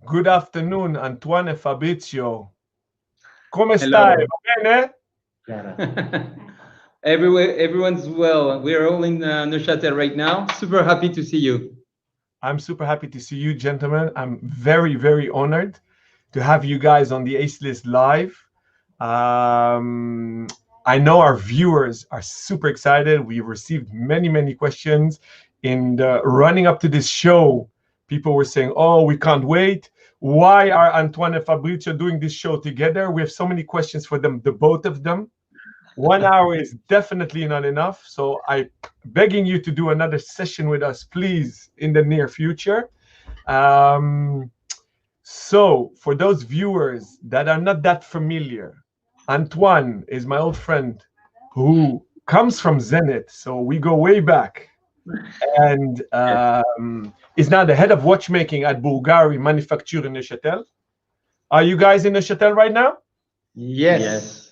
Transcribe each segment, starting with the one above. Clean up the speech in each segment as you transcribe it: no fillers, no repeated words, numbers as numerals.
Good afternoon, Antoine e Fabrizio. Come Hello. stai? Va bene? Everyone's well. We're all in Neuchâtel right now. Super happy to see you. I'm super happy to see you, gentlemen. I'm very, very honored to have you guys on the Ace List Live. I know our viewers are super excited. We've received many, many questions. In the running up to this show, people were saying, "Oh, we can't wait. Why are Antoine and Fabrizio doing this show together?" We have so many questions for them, the both of them. 1 hour is definitely not enough. So I begging you to do another session with us, please, in the near future. So for those viewers that are not that familiar, Antoine is my old friend who comes from Zenith. So we go way back. And is now the head of watchmaking at Bulgari Manufacture in Neuchâtel. Are you guys in Neuchâtel right now? Yes.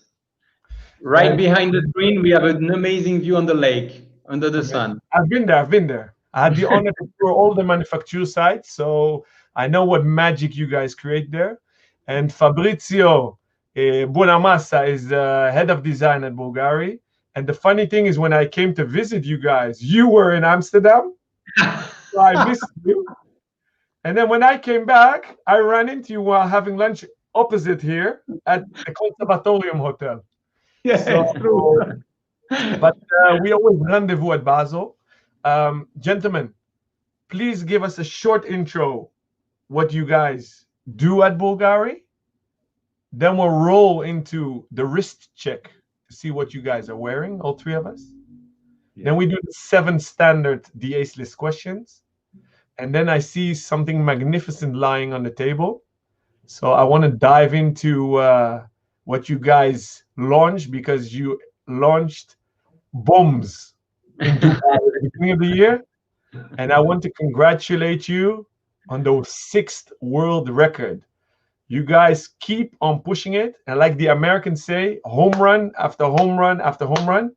Right behind the screen, we have an amazing view on the lake, under the sun. I've been there. I had the honor to tour all the manufacture sites, so I know what magic you guys create there. And Fabrizio Buonamassa is the head of design at Bulgari. And the funny thing is, when I came to visit you guys, you were in Amsterdam, so I missed you. And then when I came back, I ran into you while having lunch opposite here at the Conservatorium Hotel. Yeah, So, it's true. but we always rendezvous at Basel. Gentlemen, please give us a short intro what you guys do at Bulgari. Then we'll roll into the wrist check to see what you guys are wearing, all three of us. Yeah. Then we do the 7 standard Ace List questions. And then I see something magnificent lying on the table. So I want to dive into what you guys launched, because you launched bombs in Dubai at the beginning of the year. And I want to congratulate you on the 6th world record. You guys keep on pushing it. And like the Americans say, home run after home run after home run.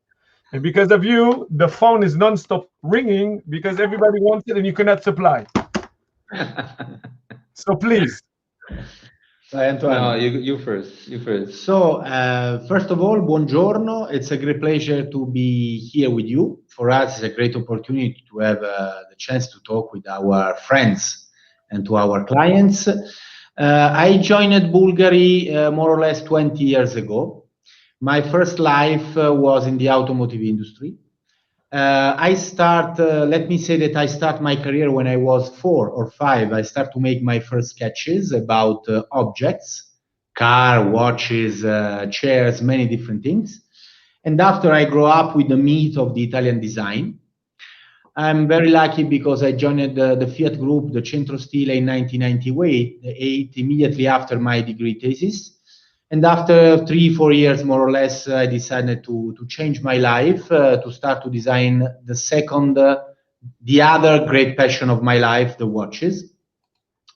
And because of you, the phone is nonstop ringing because everybody wants it and you cannot supply. So please. Hi, Antoine. No, you first. You first. So, first of all, buongiorno. It's a great pleasure to be here with you. For us, it's a great opportunity to have the chance to talk with our friends and to our clients. I joined Bulgari more or less 20 years ago. My first life was in the automotive industry. Let me say that I start my career when I was 4 or 5. I start to make my first sketches about objects, car, watches, chairs, many different things. And after I grow up with the meat of the Italian design, I'm very lucky because I joined the Fiat Group, the Centro Stile in 1998, immediately after my degree thesis. And after 3-4 years, more or less, I decided to change my life, to start to design the other great passion of my life, the watches.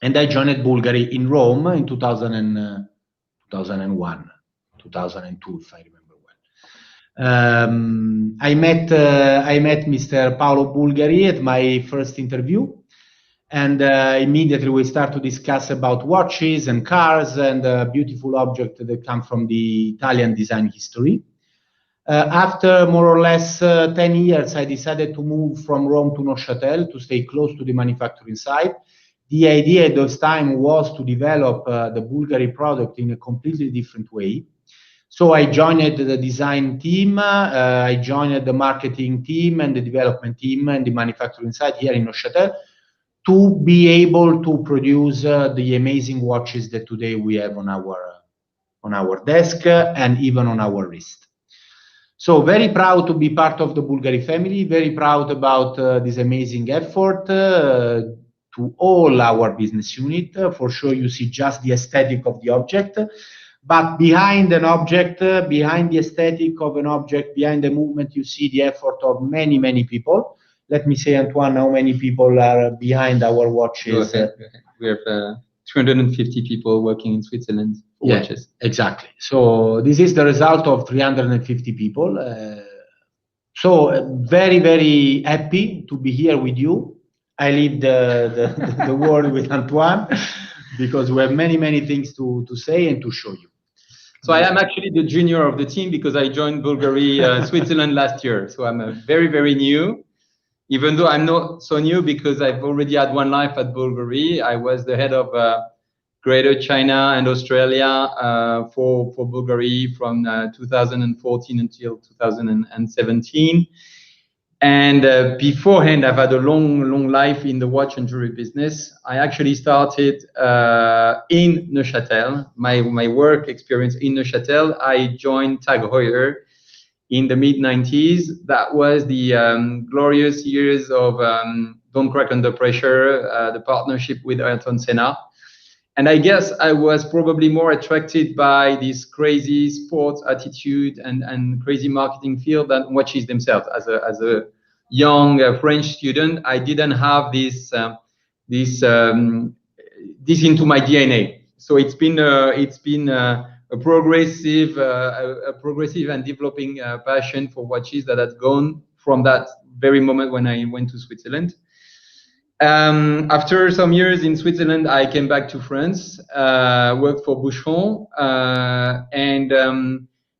And I joined Bulgari in Rome in 2001, 2002, if I remember well. I met Mr. Paolo Bulgari at my first interview. And immediately we start to discuss about watches and cars and beautiful objects that come from the Italian design history. After more or less 10 years, I decided to move from Rome to Neuchâtel to stay close to the manufacturing site. The idea at those time was to develop the Bulgari product in a completely different way. So I joined the design team, I joined the marketing team and the development team and the manufacturing site here in Neuchâtel, to be able to produce the amazing watches that today we have on our desk and even on our wrist. So very proud to be part of the Bulgari family, very proud about this amazing effort to all our business unit. For sure you see just the aesthetic of the object, but behind an object, behind the aesthetic of an object, behind the movement, you see the effort of many, many people. Let me say, Antoine, how many people are behind our watches? We have 250 people working in Switzerland for watches. Exactly. So this is the result of 350 people. So very, very happy to be here with you. I leave the word with Antoine. because we have many things to say and to show you. So I am actually the junior of the team because I joined Bulgari Switzerland last year. So I'm very new, even though I'm not so new because I've already had one life at Bulgari. I was the head of Greater China and Australia for Bulgari from 2014 until 2017. And beforehand, I've had a long life in the watch and jewelry business. I actually started in Neuchâtel, my work experience in Neuchâtel. I joined Tag Heuer in the mid-90s. That was the glorious years of Don't Crack Under Pressure, the partnership with Ayrton Senna. And I guess I was probably more attracted by this crazy sports attitude and crazy marketing field than watches themselves. As a young French student, I didn't have this into my DNA. So it's been a progressive and developing passion for watches that has gone from that very moment when I went to Switzerland. After some years in Switzerland, I came back to France, worked for Boucheron, and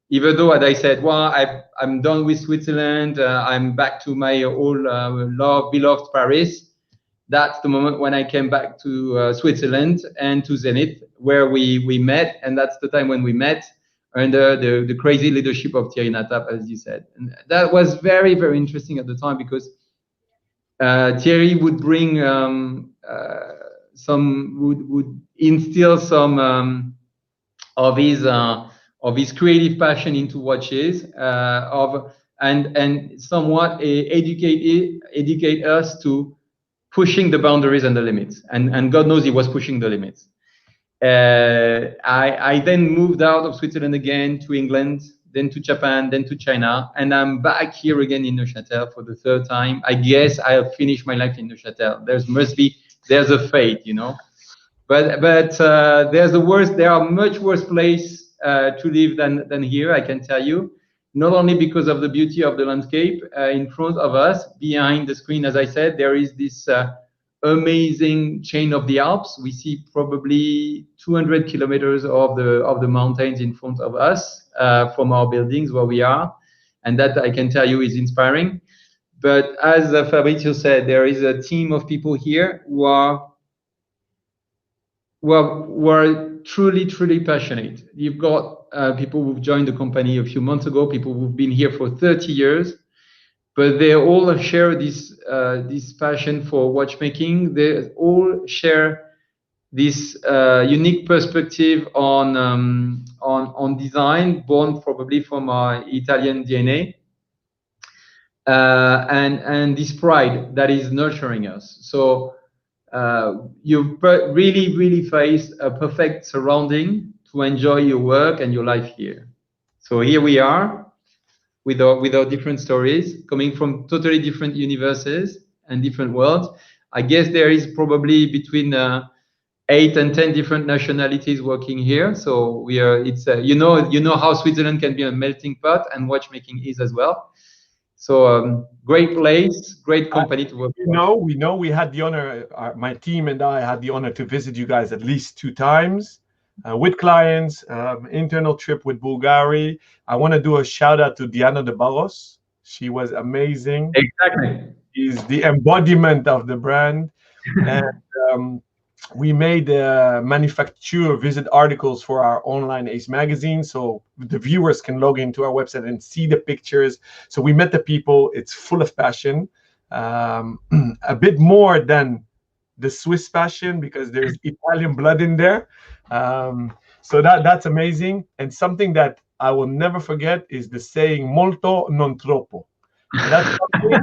even though, as I said, well, I'm done with Switzerland, I'm back to my old beloved Paris. That's the moment when I came back to Switzerland and to Zenith, where we met, and that's the time when we met under the crazy leadership of Thierry Natap, as you said. And that was very interesting at the time because Thierry would bring would instill some of his creative passion into watches, and somewhat educate us to pushing the boundaries and the limits. And God knows he was pushing the limits. I then moved out of Switzerland again to England, then to Japan, then to China, and I'm back here again in Neuchâtel for the third time. I guess I'll finish my life in Neuchâtel. There's a fate, you know. But there are much worse place to live than here, I can tell you. Not only because of the beauty of the landscape in front of us, behind the screen, as I said, there is this amazing chain of the Alps. We see probably 200 kilometers of the mountains in front of us from our buildings where we are, and that I can tell you is inspiring. But as Fabrizio said, there is a team of people here who are truly passionate. You've got people who've joined the company a few months ago, people who've been here for 30 years. But they all share this passion for watchmaking. They all share this unique perspective on design, born probably from our Italian DNA, and this pride that is nurturing us. So you've really faced a perfect surrounding to enjoy your work and your life here. So here we are, with our different stories, coming from totally different universes and different worlds. I guess there is probably between 8 and 10 different nationalities working here. So we are. It's you know how Switzerland can be a melting pot, and watchmaking is as well. So great place, great company to work for. We know. We had the honor. My team and I had the honor to visit you guys at least 2 times. With clients, internal trip with Bulgari. I want to do a shout out to Diana de Barros. She was amazing. Exactly. She's the embodiment of the brand. And we made manufacturer visit articles for our online Ace magazine, so the viewers can log into our website and see the pictures. So we met the people. It's full of passion, a bit more than the Swiss passion because there's Italian blood in there. So that's amazing. And something that I will never forget is the saying "molto non troppo." That's something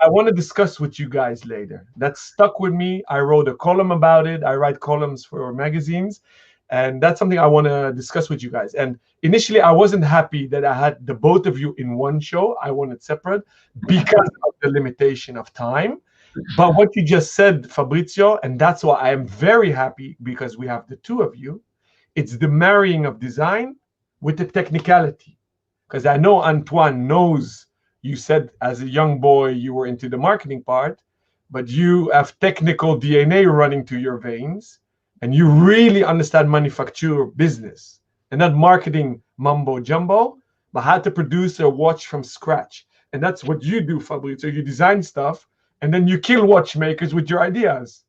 I want to discuss with you guys later. That stuck with me. I wrote a column about it. I write columns for magazines, and that's something I want to discuss with you guys. And initially, I wasn't happy that I had the both of you in one show. I wanted separate because of the limitation of time. But what you just said, Fabrizio, and that's why I am very happy because we have the 2 of you. It's the marrying of design with the technicality. Because I know Antoine knows, you said as a young boy you were into the marketing part, but you have technical DNA running through your veins. and you really understand manufacture business and not marketing mumbo jumbo, but how to produce a watch from scratch. And that's what you do, Fabrizio. You design stuff and then you kill watchmakers with your ideas.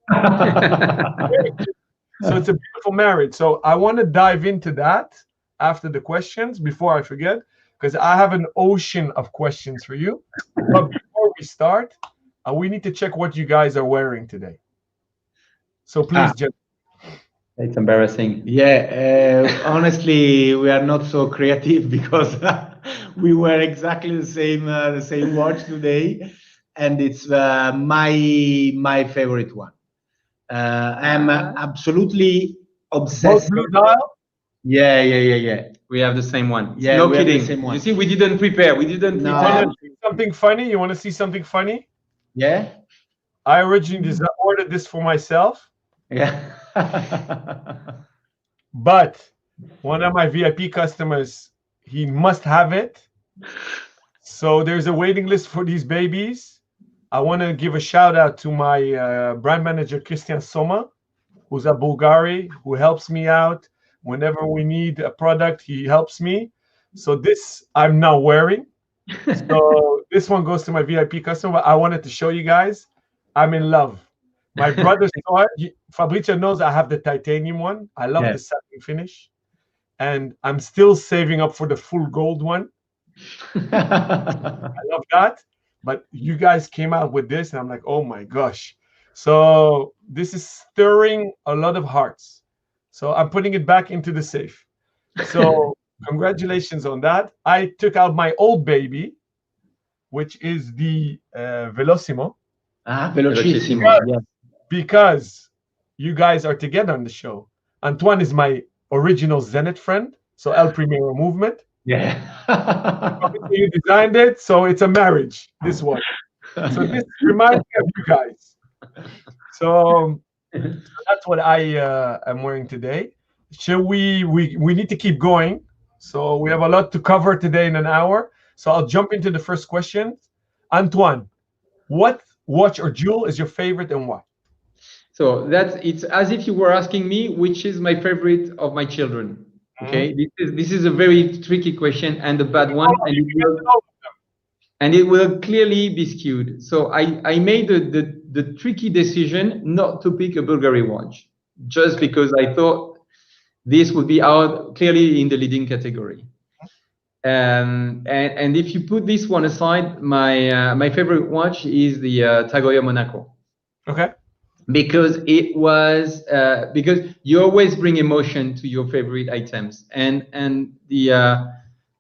So it's a beautiful marriage. So I want to dive into that after the questions before I forget, because I have an ocean of questions for you. But before we start, we need to check what you guys are wearing today. So please, Jeff. It's embarrassing. Yeah, honestly, we are not so creative because we wear exactly the same watch today, and it's my favorite one. I'm absolutely obsessed. Blue dial? Yeah. We have the same one. Yeah, no we have the kidding. same one. You see, we didn't prepare. We didn't No. prepare. Something funny? You want to see something funny? Yeah. I originally ordered this for myself. Yeah. But one of my VIP customers, he must have it. So there's a waiting list for these babies. I want to give a shout out to my brand manager, Christian Soma, who's at Bulgari, who helps me out. Whenever we need a product, he helps me. So this I'm now wearing. So this one goes to my VIP customer. But I wanted to show you guys. I'm in love. My brother saw it. Fabrizio knows I have the titanium one. I love the satin finish. And I'm still saving up for the full gold one. I love that. But you guys came out with this, and I'm like, oh my gosh. So this is stirring a lot of hearts. So I'm putting it back into the safe. So congratulations on that. I took out my old baby, which is the Velocimo. Velocissimo. Yeah. Because you guys are together on the show. Antoine is my original Zenith friend, so El Primero movement. Yeah. You designed it, so it's a marriage, this one. So this reminds me of you guys. So that's what I am wearing today. Shall we need to keep going. So we have a lot to cover today in an hour. So I'll jump into the first question. Antoine, what watch or jewel is your favorite and why? So it's as if you were asking me which is my favorite of my children. Okay, this is a very tricky question and a bad one, and it will clearly be skewed. So I made the tricky decision not to pick a Bulgari watch, just because I thought this would be out clearly in the leading category. And if you put this one aside, my favorite watch is the Tagoya Monaco. Okay. Because it was because you always bring emotion to your favorite items, and the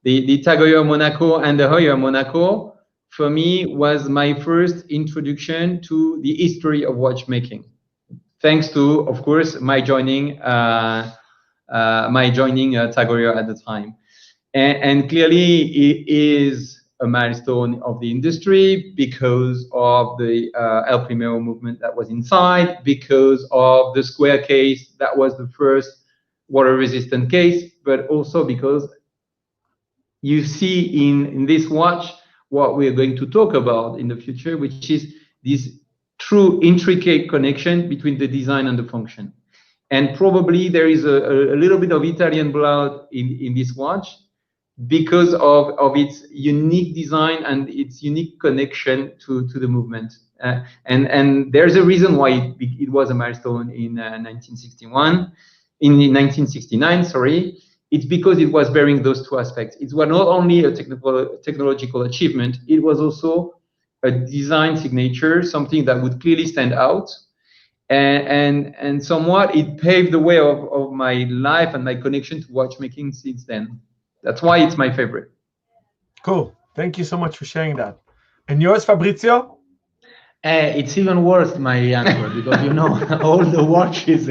Tagoya Monaco and the Hoya Monaco for me was my first introduction to the history of watchmaking, thanks to, of course, my joining Tagoya at the time, and clearly it is a milestone of the industry because of the El Primero movement that was inside, because of the square case that was the first water-resistant case, but also because you see in this watch what we're going to talk about in the future, which is this true intricate connection between the design and the function. And probably there is a little bit of Italian blood in this watch, because of its unique design and its unique connection to the movement. And there's a reason why it was a milestone in 1969, sorry. It's because it was bearing those two aspects. It was not only a technological achievement, it was also a design signature, something that would clearly stand out. And somewhat it paved the way of my life and my connection to watchmaking since then. That's why it's my favorite. Cool. Thank you so much for sharing that. And yours, Fabrizio? It's even worse, my answer, because you know all the watches.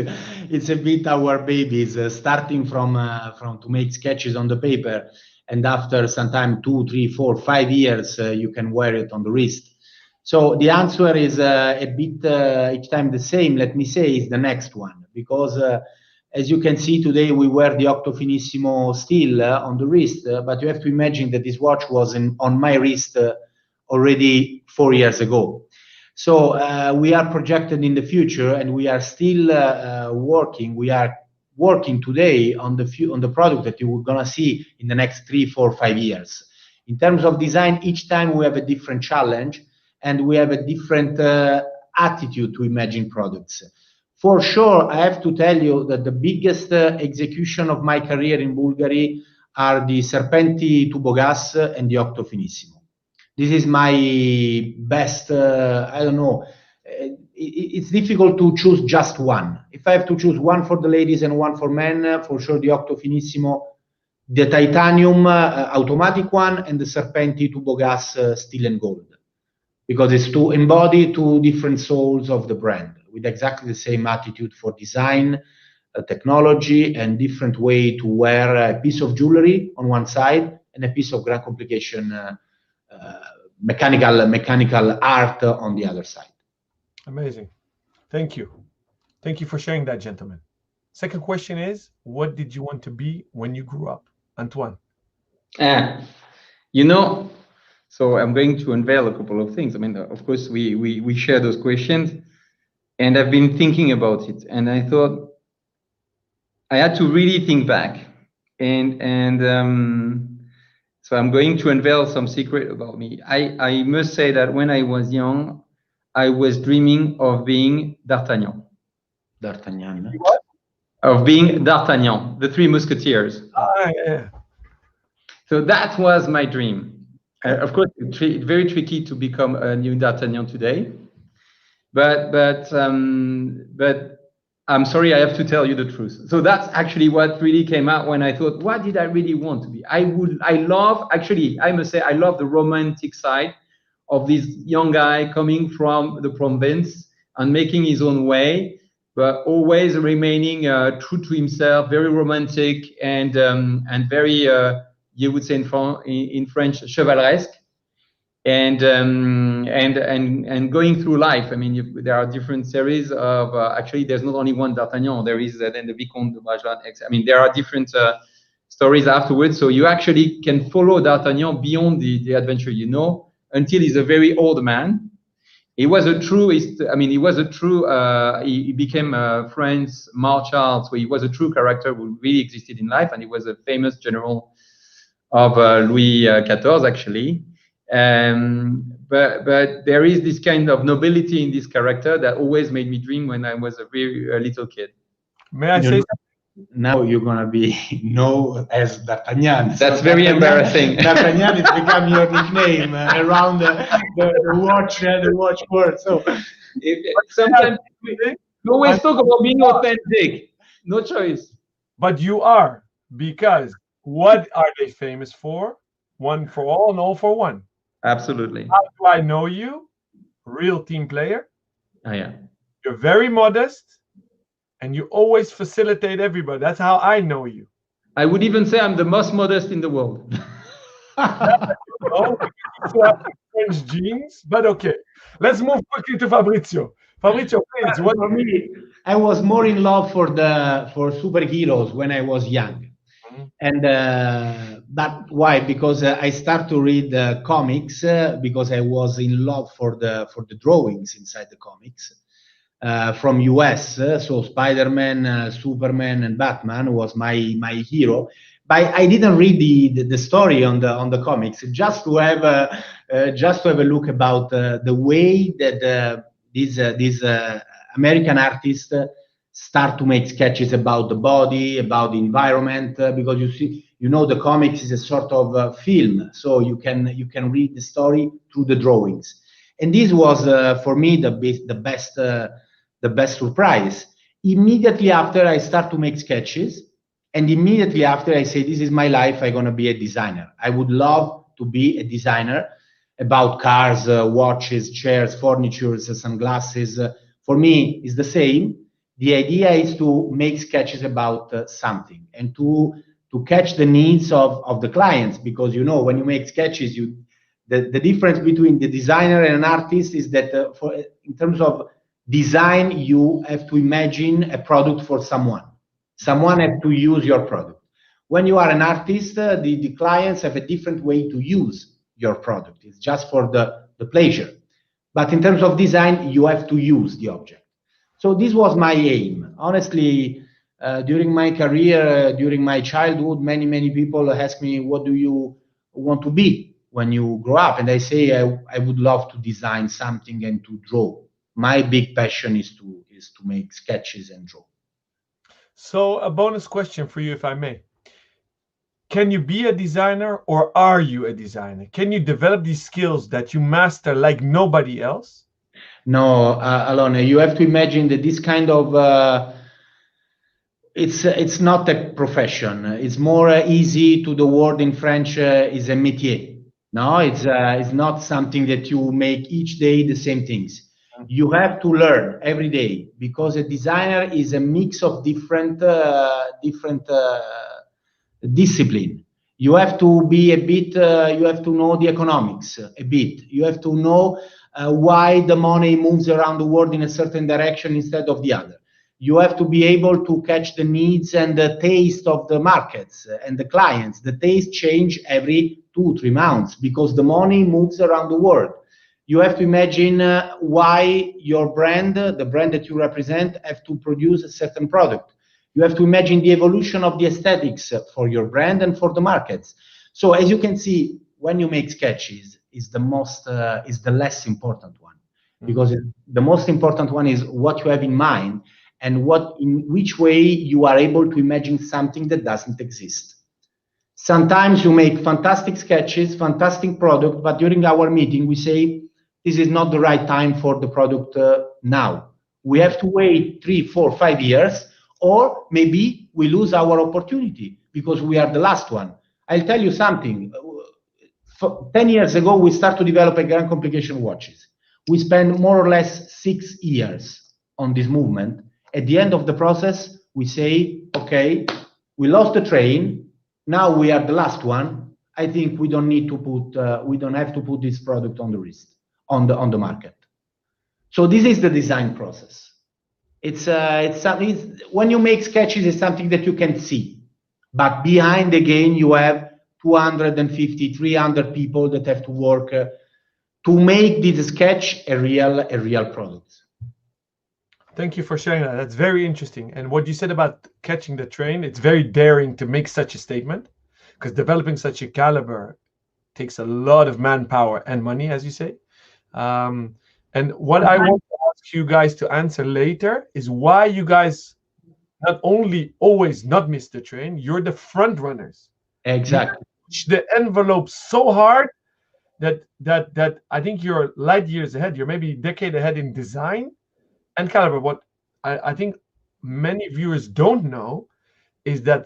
It's a bit our babies, starting from to make sketches on the paper, and after some time, 2, 3, 4, 5 years, you can wear it on the wrist. So the answer is a bit each time the same. Let me say is the next one, because. As you can see today, we wear the Octo Finissimo still on the wrist, but you have to imagine that this watch was on my wrist already 4 years ago. So we are projected in the future, and we are still working. We are working today on the product that you are gonna see in the next 3, 4, 5 years. In terms of design, each time we have a different challenge, and we have a different attitude to imagine products. For sure, I have to tell you that the biggest execution of my career in Bulgari are the Serpenti Tubo Gas and the Octo Finissimo. This is my best, I don't know, it's difficult to choose just one. If I have to choose one for the ladies and one for men, for sure the Octo Finissimo, the titanium automatic one, and the Serpenti Tubo Gas steel and gold, because it's to embody two different souls of the brand with exactly the same attitude for design, technology, and different way to wear a piece of jewelry on one side and a piece of grand complication mechanical art on the other side. Amazing. Thank you. Thank you for sharing that, gentlemen. Second question is, what did you want to be when you grew up? Antoine. You know, so I'm going to unveil a couple of things. I mean, of course, we share those questions, and I've been thinking about it, and I thought I had to really think back, and so I'm going to unveil some secret about me. I must say that when I was young, I was dreaming of being D'Artagnan. D'Artagnan. What? Of being D'Artagnan, the Three Musketeers. Yeah. So that was my dream. Of course, it's very tricky to become a new D'Artagnan today. But I'm sorry, I have to tell you the truth. So that's actually what really came out when I thought, what did I really want to be? I must say, I love the romantic side of this young guy coming from the province and making his own way, but always remaining true to himself, very romantic and very, you would say in French, chevaleresque. And going through life, I mean, there are different series of, actually, there's not only one D'Artagnan, there is then the Vicomte de Magellan. I mean, there are different stories afterwards. So you actually can follow D'Artagnan beyond the adventure, you know, until he's a very old man. He was a true, he became French Marshal, so he was a true character who really existed in life, and he was a famous general of Louis XIV, actually. But there is this kind of nobility in this character that always made me dream when I was a very little kid. May I say something? Now you're gonna be known as D'Artagnan. That's very embarrassing. D'Artagnan is become your nickname around the watch world. So sometimes we always talk about being authentic. No choice. But you are, because what are they famous for? One for all and all for one. Absolutely. How do I know you? Real team player. Oh, yeah. You're very modest, and you always facilitate everybody. That's how I know you. I would even say I'm the most modest in the world. You have French genes, but okay. Let's move quickly to Fabrizio. Fabrizio, please. What for me, I was more in love for superheroes when I was young. And but why? Because I start to read comics because I was in love for the drawings inside the comics from US. So Spider-Man, Superman, and Batman was my hero. But I didn't read the story on the comics, just to have a look about the way that these American artists start to make sketches about the body, about the environment, because you know, the comics is a sort of film, so you can read the story through the drawings. And this was for me the best surprise. Immediately after, I start to make sketches, and immediately after, I say, this is my life. I'm gonna be a designer. I would love to be a designer about cars, watches, chairs, furniture, sunglasses. For me, it's the same. The idea is to make sketches about something and to catch the needs of the clients, because you know, when you make sketches, the difference between the designer and an artist is that in terms of design, you have to imagine a product for someone. Someone has to use your product. When you are an artist, the clients have a different way to use your product. It's just for the pleasure. But in terms of design, you have to use the object. So this was my aim. Honestly, during my career, during my childhood, many people ask me, what do you want to be when you grow up? And I say, I would love to design something and to draw. My big passion is to make sketches and draw. So a bonus question for you, if I may. Can you be a designer, or are you a designer? Can you develop these skills that you master like nobody else? No, Alon, you have to imagine that this kind of it's not a profession. It's more easy to the word in French is a métier. No, it's not something that you make each day the same things. You have to learn every day, because a designer is a mix of different discipline. You have to be a bit. You have to know the economics a bit. You have to know why the money moves around the world in a certain direction instead of the other. You have to be able to catch the needs and the taste of the markets and the clients. The taste change every 2-3 months because the money moves around the world. You have to imagine why your brand, the brand that you represent, have to produce a certain product. You have to imagine the evolution of the aesthetics for your brand and for the markets. So as you can see, when you make sketches, is the less important one, because the most important one is what you have in mind and in which way you are able to imagine something that doesn't exist. Sometimes you make fantastic sketches, fantastic product, but during our meeting we say, this is not the right time for the product now. We have to wait 3, 4, 5 years, or maybe we lose our opportunity because we are the last one. I'll tell you something. 10 years ago, we started to develop a grand complication watches. We spent more or less 6 years on this movement. At the end of the process, we say, okay, we lost the train. Now we are the last one. I think we don't need to put, we don't have to put this product on the wrist, on the market. So this is the design process. It's something, when you make sketches, it's something that you can see, but behind the game, you have 250, 300 people that have to work to make this sketch a real product. Thank you for sharing that. That's very interesting. And what you said about catching the train, it's very daring to make such a statement, because developing such a caliber takes a lot of manpower and money, as you say. And what I want to ask you guys to answer later is why you guys not only always not miss the train, you're the front runners. Exactly. You push the envelope so hard that I think you're light years ahead. You're maybe a decade ahead in design and caliber. What I think many viewers don't know is that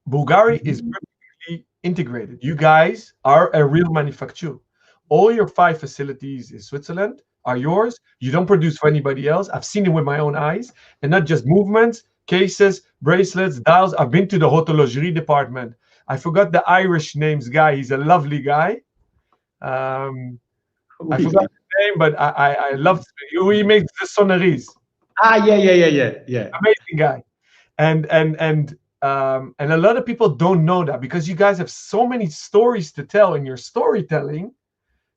Bulgari is vertically integrated. You guys are a real manufacturer. All your 5 facilities in Switzerland are yours. You don't produce for anybody else. I've seen it with my own eyes, and not just movements, cases, bracelets, dials. I've been to the horlogerie department. I forgot the Irish names guy. He's a lovely guy. I forgot his name, but I loved it. He makes the sonneries. Yeah. Amazing guy. And a lot of people don't know that, because you guys have so many stories to tell in your storytelling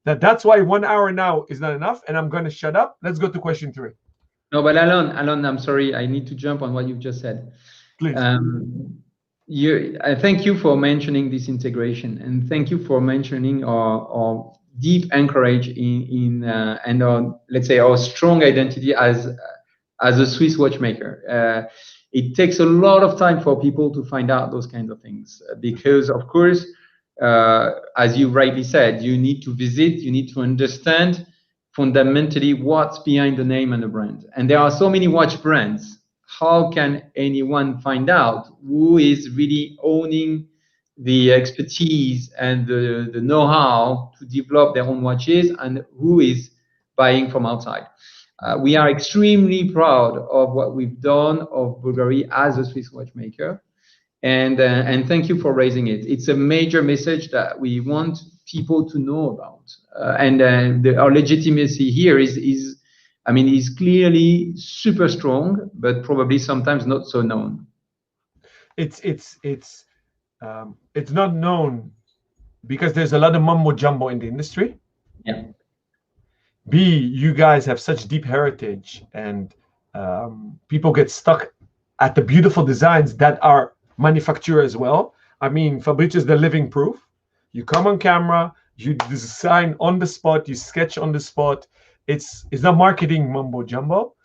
that's why 1 hour now is not enough, and I'm going to shut up. Let's go to question 3. No, but Alon, I'm sorry, I need to jump on what you've just said. Please. I thank you for mentioning this integration, and thank you for mentioning our deep anchorage in and our, let's say, our strong identity as a Swiss watchmaker. It takes a lot of time for people to find out those kinds of things, because of course, as you rightly said, you need to visit, you need to understand fundamentally what's behind the name and the brand. And there are so many watch brands. How can anyone find out who is really owning the expertise and the know-how to develop their own watches, and who is buying from outside? We are extremely proud of what we've done of Bulgari as a Swiss watchmaker. And thank you for raising it. It's a major message that we want people to know about. Our legitimacy here is clearly super strong, but probably sometimes not so known. It's not known because there's a lot of mumbo jumbo in the industry. Yeah. B, you guys have such deep heritage, and people get stuck at the beautiful designs that are manufactured as well. I mean, Fabrizio is the living proof. You come on camera, you design on the spot, you sketch on the spot. It's not marketing mumbo jumbo.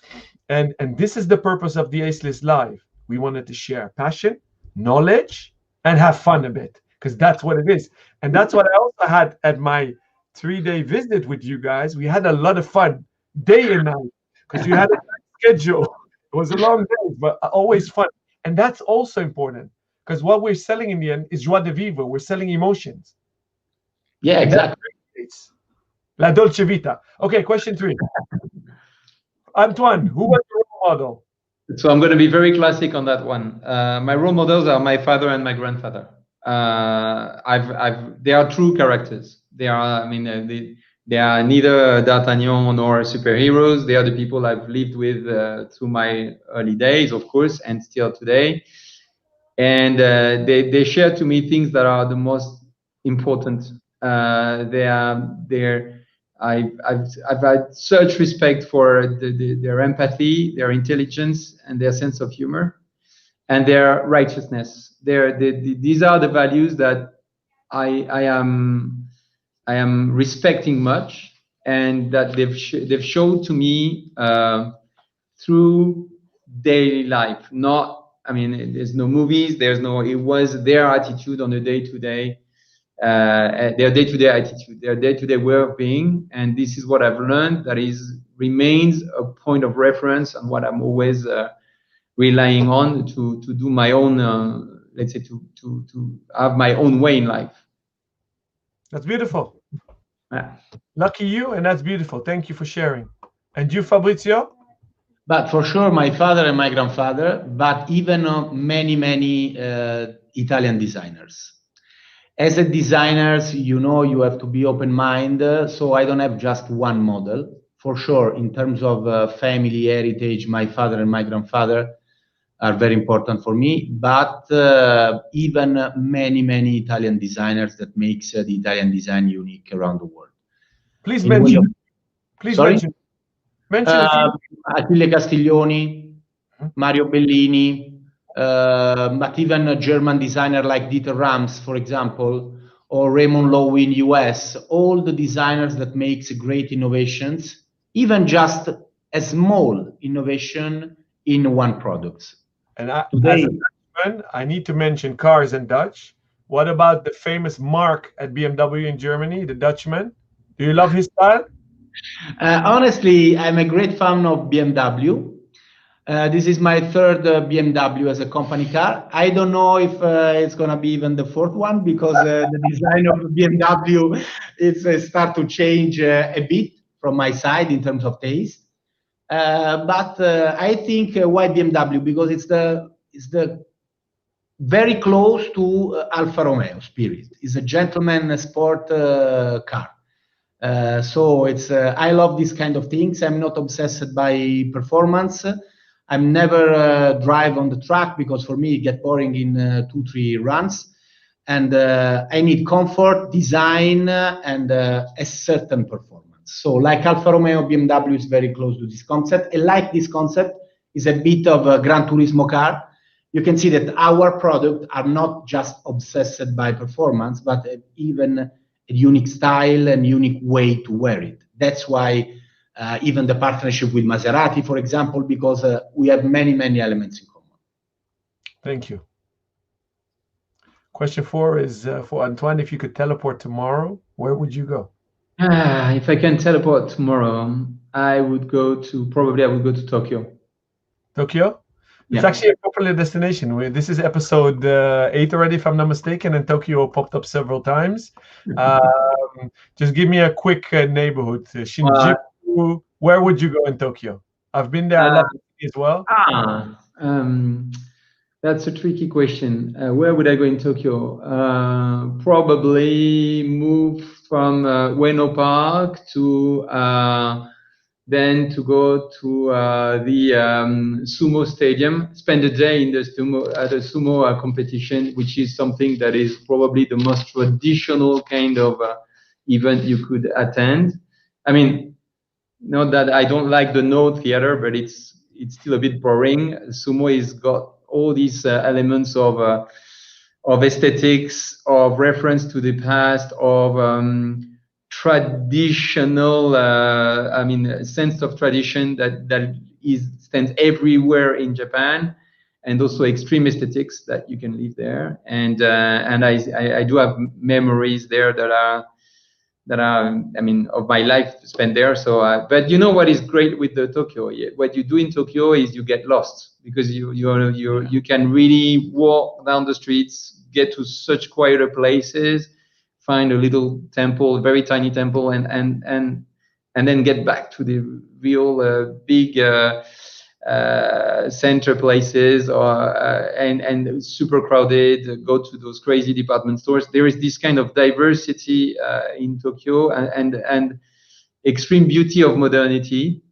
And this is the purpose of the Ace List Live. We wanted to share passion, knowledge, and have fun a bit, because that's what it is. And that's what I also had at my 3-day visit with you guys. We had a lot of fun, day and night, because you had a schedule. It was a long day, but always fun. And that's also important, because what we're selling in the end is joie de vivre. We're selling emotions. Yeah, exactly. La dolce vita. Okay, question 3. Antoine, who was your role model? So I'm going to be very classic on that one. My role models are my father and my grandfather. They are true characters. They are, I mean, they are neither D'Artagnan nor superheroes. They are the people I've lived with through my early days, of course, and still today. And they share to me things that are the most important. I've had such respect for their empathy, their intelligence, and their sense of humor, and their righteousness. These are the values that I am respecting much, and that they've shown to me through daily life. Not, I mean, there's no movies, there's no. It was their attitude on a day-to-day. Their day-to-day attitude, their day-to-day way of being, and this is what I've learned. That remains a point of reference and what I'm always relying on to do my own, let's say, to have my own way in life. That's beautiful. Yeah. Lucky you, and that's beautiful. Thank you for sharing. And you, Fabrizio? But for sure, my father and my grandfather, but even many Italian designers. As a designer, you have to be open-minded. So I don't have just one model. For sure, in terms of family heritage, my father and my grandfather are very important for me. But even many Italian designers that makes the Italian design unique around the world. Please mention. Please mention. Mention a few. Achille Castiglioni, Mario Bellini. But even a German designer like Dieter Rams, for example, or Raymond Loewy in US, all the designers that makes great innovations, even just a small innovation in one product. And as a Dutchman, I need to mention cars and Dutch. What about the famous Mark at BMW in Germany, the Dutchman? Do you love his style? Honestly, I'm a great fan of BMW. This is my third BMW as a company car. I don't know if it's going to be even the fourth one, because the design of BMW is start to change a bit from my side in terms of taste. But I think why BMW? Because it's the very close to Alfa Romeo spirit. It's a gentleman sport car. So it's I love these kind of things. I'm not obsessed by performance. I'm never drive on the track, because for me it gets boring in 2-3 runs, and I need comfort, design, and a certain performance. So like Alfa Romeo, BMW is very close to this concept. And like this concept is a bit of a Gran Turismo car. You can see that our products are not just obsessed by performance, but even a unique style and unique way to wear it. That's why even the partnership with Maserati, for example, because we have many elements in common. Thank you. Question 4 is for Antoine. If you could teleport tomorrow, where would you go? If I can teleport tomorrow, I would go to Tokyo. Tokyo? It's actually a popular destination. This is episode 8 already, if I'm not mistaken, and Tokyo popped up several times. Just give me a quick neighborhood. Shinjuku. Where would you go in Tokyo? I've been there. I love it as well. That's a tricky question. Where would I go in Tokyo? Probably move from Ueno Park to then to go to the sumo stadium, spend a day in the sumo competition, which is something that is probably the most traditional kind of event you could attend. I mean, not that I don't like the no theater, but it's still a bit boring. Sumo is got all these elements of aesthetics, of reference to the past, of traditional, I mean, sense of tradition that stands everywhere in Japan, and also extreme aesthetics that you can live there. And I do have memories there that are, I mean, of my life spent there. So, but you know what is great with the Tokyo? What you do in Tokyo is you get lost, because you can really walk down the streets, get to such quieter places, find a little temple, very tiny temple, and then get back to the real big center places, and super crowded. Go to those crazy department stores. There is this kind of diversity in Tokyo, and extreme beauty of modernity.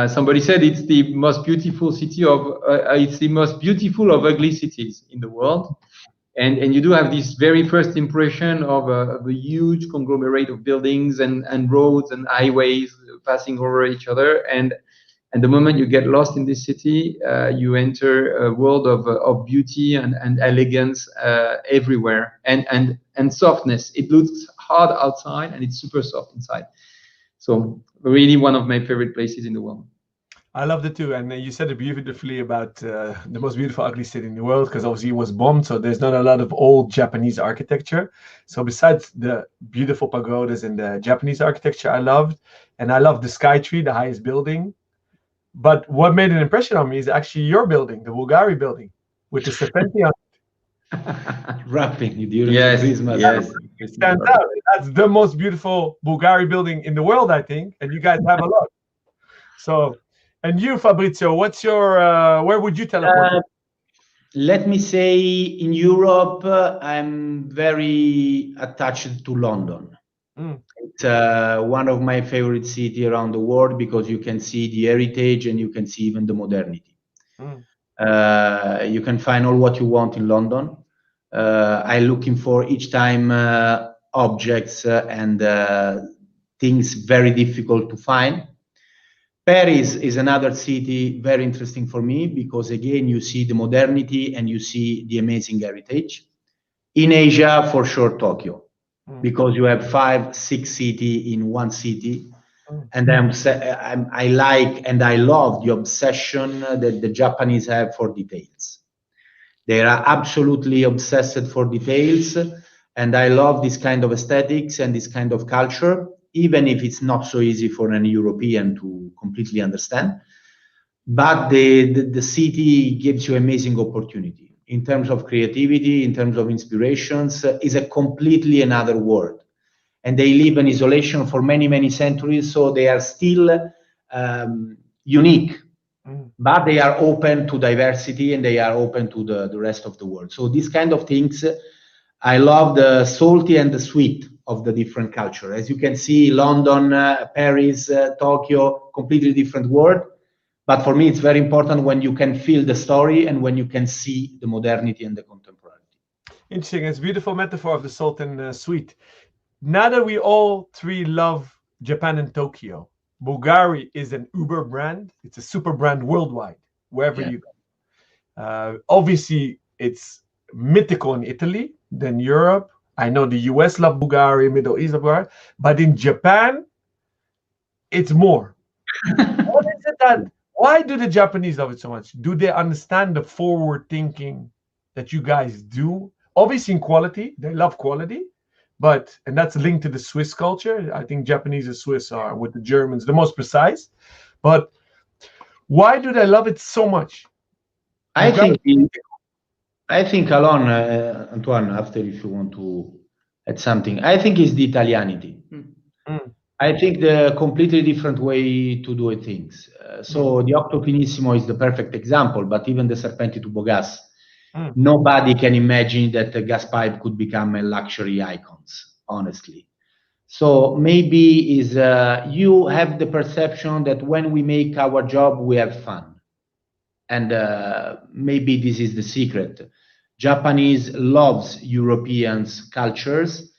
Somebody said it's the most beautiful city of it's the most beautiful of ugly cities in the world. And you do have this very first impression of a huge conglomerate of buildings and roads and highways passing over each other. And the moment you get lost in this city, you enter a world of beauty and elegance everywhere, and softness. It looks hard outside and it's super soft inside. So really one of my favorite places in the world. I loved it too, and you said it beautifully about the most beautiful ugly city in the world, because obviously it was bombed, so there's not a lot of old Japanese architecture. So besides the beautiful pagodas and the Japanese architecture I loved, and I loved the Sky Tree, the highest building. But what made an impression on me is actually your building, the Bulgari building, with the serpenti on it. Wrapping during Christmas. Yes, it stands out. That's the most beautiful Bulgari building in the world, I think, and you guys have a lot. So. And you, Fabrizio, what's your, where would you teleport? Let me say, in Europe, I'm very attached to London. It's one of my favorite cities around the world, because you can see the heritage and you can see even the modernity. You can find all what you want in London. I'm looking for each time objects and things very difficult to find. Paris is another city very interesting for me, because again, you see the modernity and you see the amazing heritage. In Asia, for sure, Tokyo, because you have 5, 6 cities in one city. And I like and I love the obsession that the Japanese have for details. They are absolutely obsessed for details. And I love this kind of aesthetics and this kind of culture, even if it's not so easy for an European to completely understand. But the city gives you amazing opportunity in terms of creativity, in terms of inspirations. Is a completely another world. And they live in isolation for many, many centuries, so they are still unique. But they are open to diversity and they are open to the rest of the world. So these kind of things, I love the salty and the sweet of the different culture. As you can see, London, Paris, Tokyo, completely different world. But for me, it's very important when you can feel the story and when you can see the modernity and the contemporarity. Interesting. It's a beautiful metaphor of the salt and sweet. Now that we all three love Japan and Tokyo, Bulgari is an Uber brand. It's a super brand worldwide, wherever you go. Obviously, it's mythical in Italy, then Europe. I know the US love Bulgari, Middle East love Bulgari, but in Japan, it's more. What is it that? Why do the Japanese love it so much? Do they understand the forward thinking that you guys do? Obviously, in quality, they love quality, and that's linked to the Swiss culture. I think Japanese and Swiss are, with the Germans, the most precise. But why do they love it so much? I think, Alon, Antoine, after if you want to add something, I think it's the Italianity. I think the completely different way to do things. So the Octo Finissimo is the perfect example, but even the Serpenti Tubo Gas, nobody can imagine that the gas pipe could become a luxury icons, honestly. So maybe is you have the perception that when we make our job, we have fun. And maybe this is the secret. Japanese loves Europeans' cultures,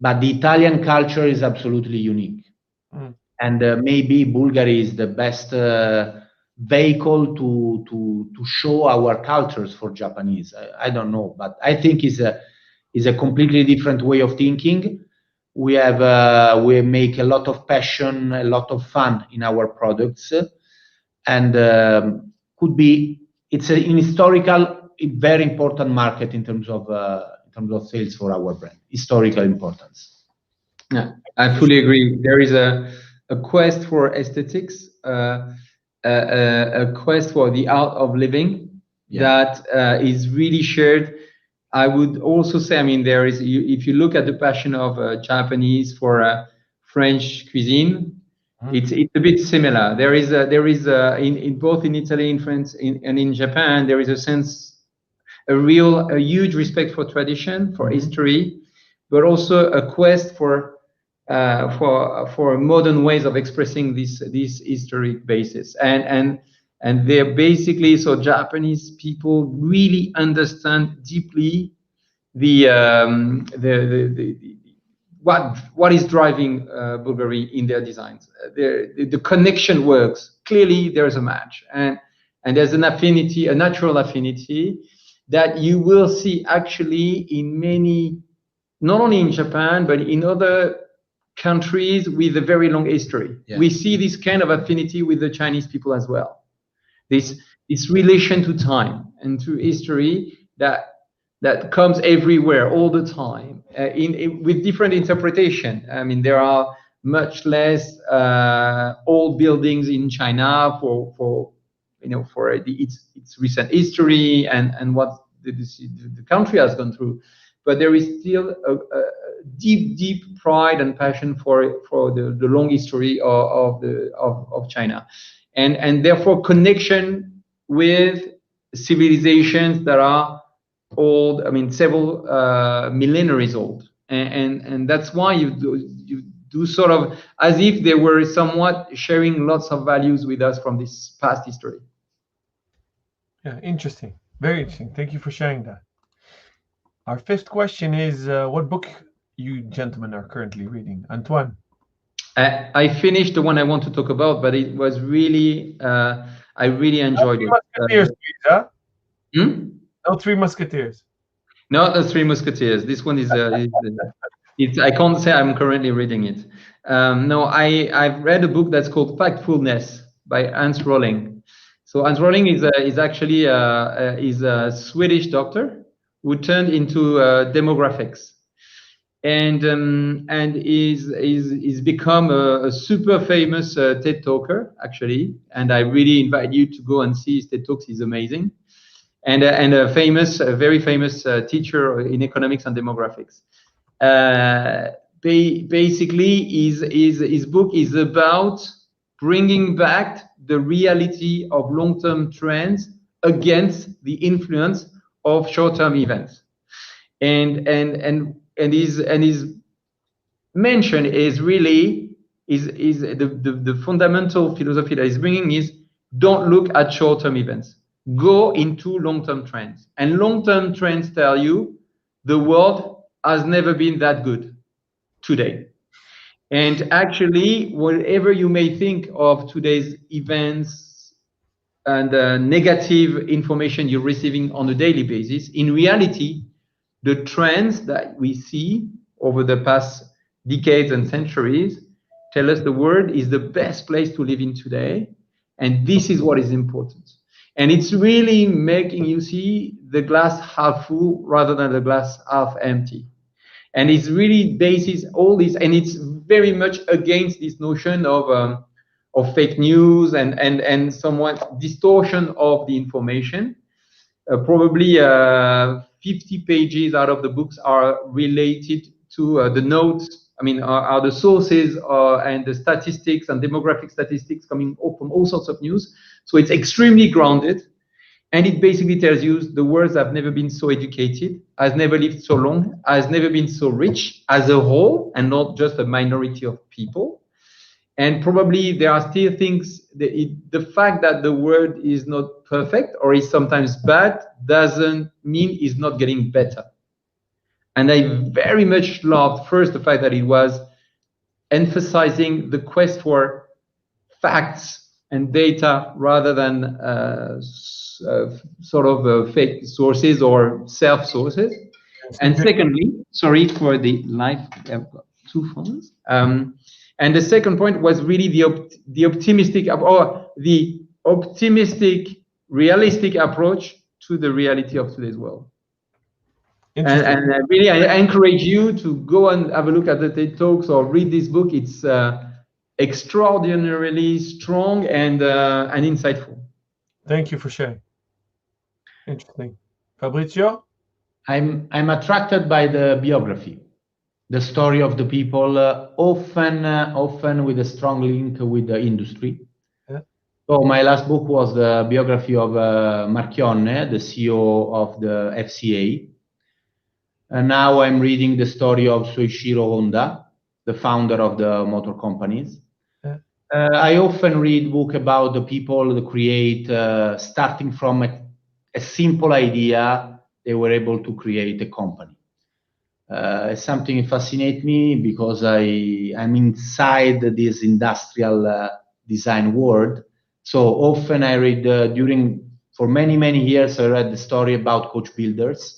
but the Italian culture is absolutely unique. and maybe Bulgari is the best vehicle to show our cultures for Japanese. I don't know, but I think is a completely different way of thinking. We make a lot of passion, a lot of fun in our products, and it's an historical, very important market in terms of sales for our brand. Historical importance. Yeah, I fully agree. There is a quest for aesthetics, a quest for the art of living that is really shared. I would also say, I mean, there is, if you look at the passion of Japanese for French cuisine, it's a bit similar. There is in both in Italy, in France, and in Japan, there is a huge respect for tradition, for history, but also a quest for modern ways of expressing this historic basis. And they're basically, so Japanese people really understand deeply what is driving Bulgari in their designs. The connection works. Clearly, there's a match, and there's an affinity, a natural affinity that you will see actually in many, not only in Japan but in other countries with a very long history. We see this kind of affinity with the Chinese people as well. This relation to time and to history that comes everywhere all the time with different interpretation. I mean, there are much less old buildings in China for its recent history and what the country has gone through, but there is still a deep pride and passion for the long history of China, and therefore connection with civilizations that are old. I mean, several millennaries old, and that's why you do sort of as if they were somewhat sharing lots of values with us from this past history. Yeah, interesting. Very interesting. Thank you for sharing that. Our fifth question is, what book you gentlemen are currently reading? Antoine? I finished the one I want to talk about, but it was really, I really enjoyed it. Musketeers, please, huh? No, Three Musketeers. Not the Three Musketeers. This one is, I can't say I'm currently reading it. No, I've read a book that's called Factfulness by Hans Rosling. So Hans Rosling is actually a Swedish doctor who turned into demographics, and is become a super famous TED talker actually. And I really invite you to go and see his TED talks. He's amazing, and a very famous teacher in economics and demographics. Basically, his book is about bringing back the reality of long-term trends against the influence of short-term events, and his mention is really the fundamental philosophy that he's bringing is: don't look at short-term events, go into long-term trends. And long-term trends tell you the world has never been that good today. And actually, whatever you may think of today's events and negative information you're receiving on a daily basis, in reality, the trends that we see over the past decades and centuries tell us the world is the best place to live in today. And this is what is important. And it's really making you see the glass half full rather than the glass half empty. And it's really bases all this, and it's very much against this notion of fake news and somewhat distortion of the information. Probably 50 pages out of the books are related to the notes. I mean, are the sources and the statistics and demographic statistics coming from all sorts of news. So it's extremely grounded. And it basically tells you the world have never been so educated, has never lived so long, has never been so rich as a whole, and not just a minority of people. And probably there are still things, the fact that the world is not perfect or is sometimes bad doesn't mean it's not getting better. And I very much loved first the fact that it was emphasizing the quest for facts and data rather than sort of fake sources or self sources. And secondly, sorry for the live, I've got two phones. And the second point was really the optimistic, realistic approach to the reality of today's world. And really, I encourage you to go and have a look at the TED Talks or read this book. It's extraordinarily strong and insightful. Thank you for sharing. Interesting. Fabrizio? I'm attracted by the biography, the story of the people, often with a strong link with the industry. Yeah. So my last book was the biography of Marchionne, the CEO of the FCA. And now I'm reading the story of Soichiro Honda, the founder of the motor companies. Yeah. I often read books about the people that create, starting from a simple idea, they were able to create a company. Something that fascinates me because I'm inside this industrial design world. So often I read for many years, I read the story about coach builders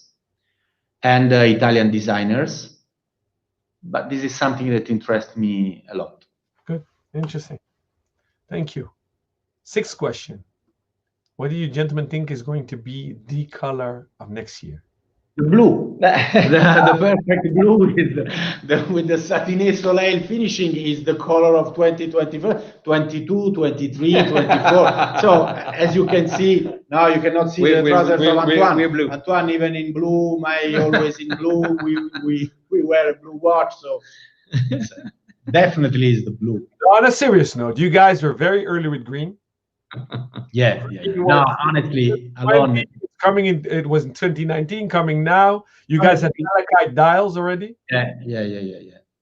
and Italian designers. But this is something that interests me a lot. Good, interesting. Thank you. Sixth question. What do you gentlemen think is going to be the color of next year? The blue, the perfect blue with the Satiné Soleil finishing is the color of 2024, 22, 23, 24. So as you can see, now you cannot see the trousers of Antoine. We're blue. Antoine even in blue, always in blue. We wear a blue watch, so definitely is the blue. On a serious note, you guys were very early with green. Yeah. No, honestly, Alon. Coming in, it was in 2019. Coming now, you guys have malachite dials already. Yeah.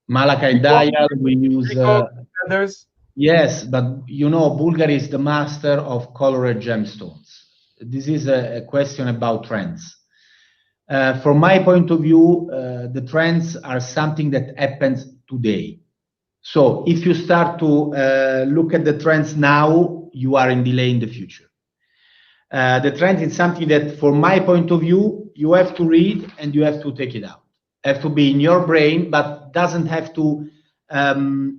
Malachite dial. We use feathers. Yes, but you know, Bulgari is the master of colored gemstones. This is a question about trends. From my point of view, the trends are something that happens today. So if you start to look at the trends now, you are in delay in the future. The trend is something that, from my point of view, you have to read and you have to take it out. Have to be in your brain, but doesn't have to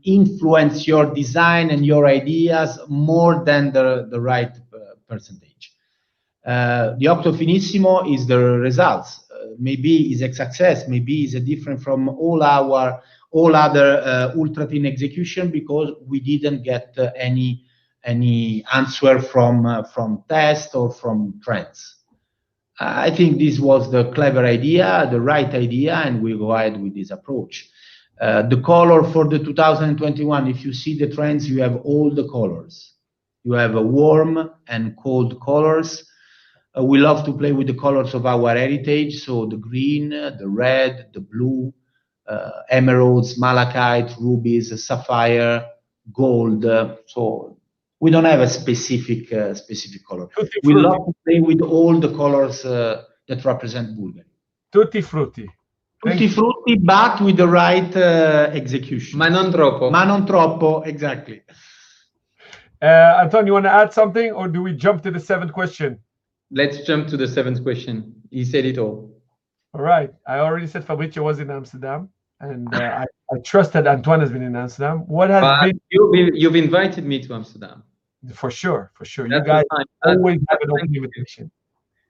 influence your design and your ideas more than the right percentage. The Octo Finissimo is the results. Maybe is a success. Maybe is a different from all other ultra thin execution because we didn't get any answer from tests or from trends. I think this was the clever idea, the right idea, and we go ahead with this approach. The color for the 2021, if you see the trends, you have all the colors. You have a warm and cold colors. We love to play with the colors of our heritage, so the green, the red, the blue, emeralds, malachite, rubies, sapphire, gold. So we don't have a specific color. We love to play with all the colors that represent Bulgari. Tutti frutti. Tutti frutti, but with the right execution. Ma non troppo. Ma non troppo, exactly. Anton, you want to add something, or do we jump to the seventh question? Let's jump to the seventh question. He said it all. All right. I already said Fabrizio was in Amsterdam, and I trust that Antoine has been in Amsterdam. What has been? You've invited me to Amsterdam. For sure. That's you guys always have an open invitation.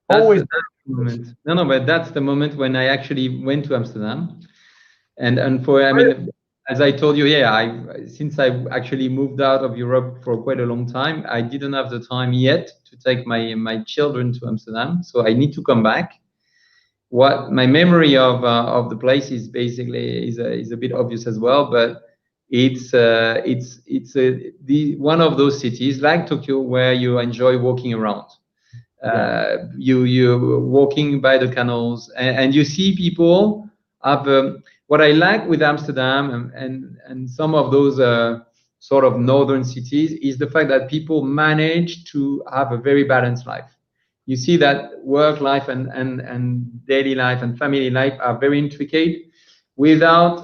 Always. Moment. No, but that's the moment when I actually went to Amsterdam, and for I mean, as I told you, since I actually moved out of Europe for quite a long time, I didn't have the time yet to take my children to Amsterdam, so I need to come back. What my memory of the place is basically is a bit obvious as well, but it's one of those cities like Tokyo where you enjoy walking around. You walking by the canals and you see people have what I like with Amsterdam and some of those sort of northern cities is the fact that people manage to have a very balanced life. You see that work life and daily life and family life are very intricate. without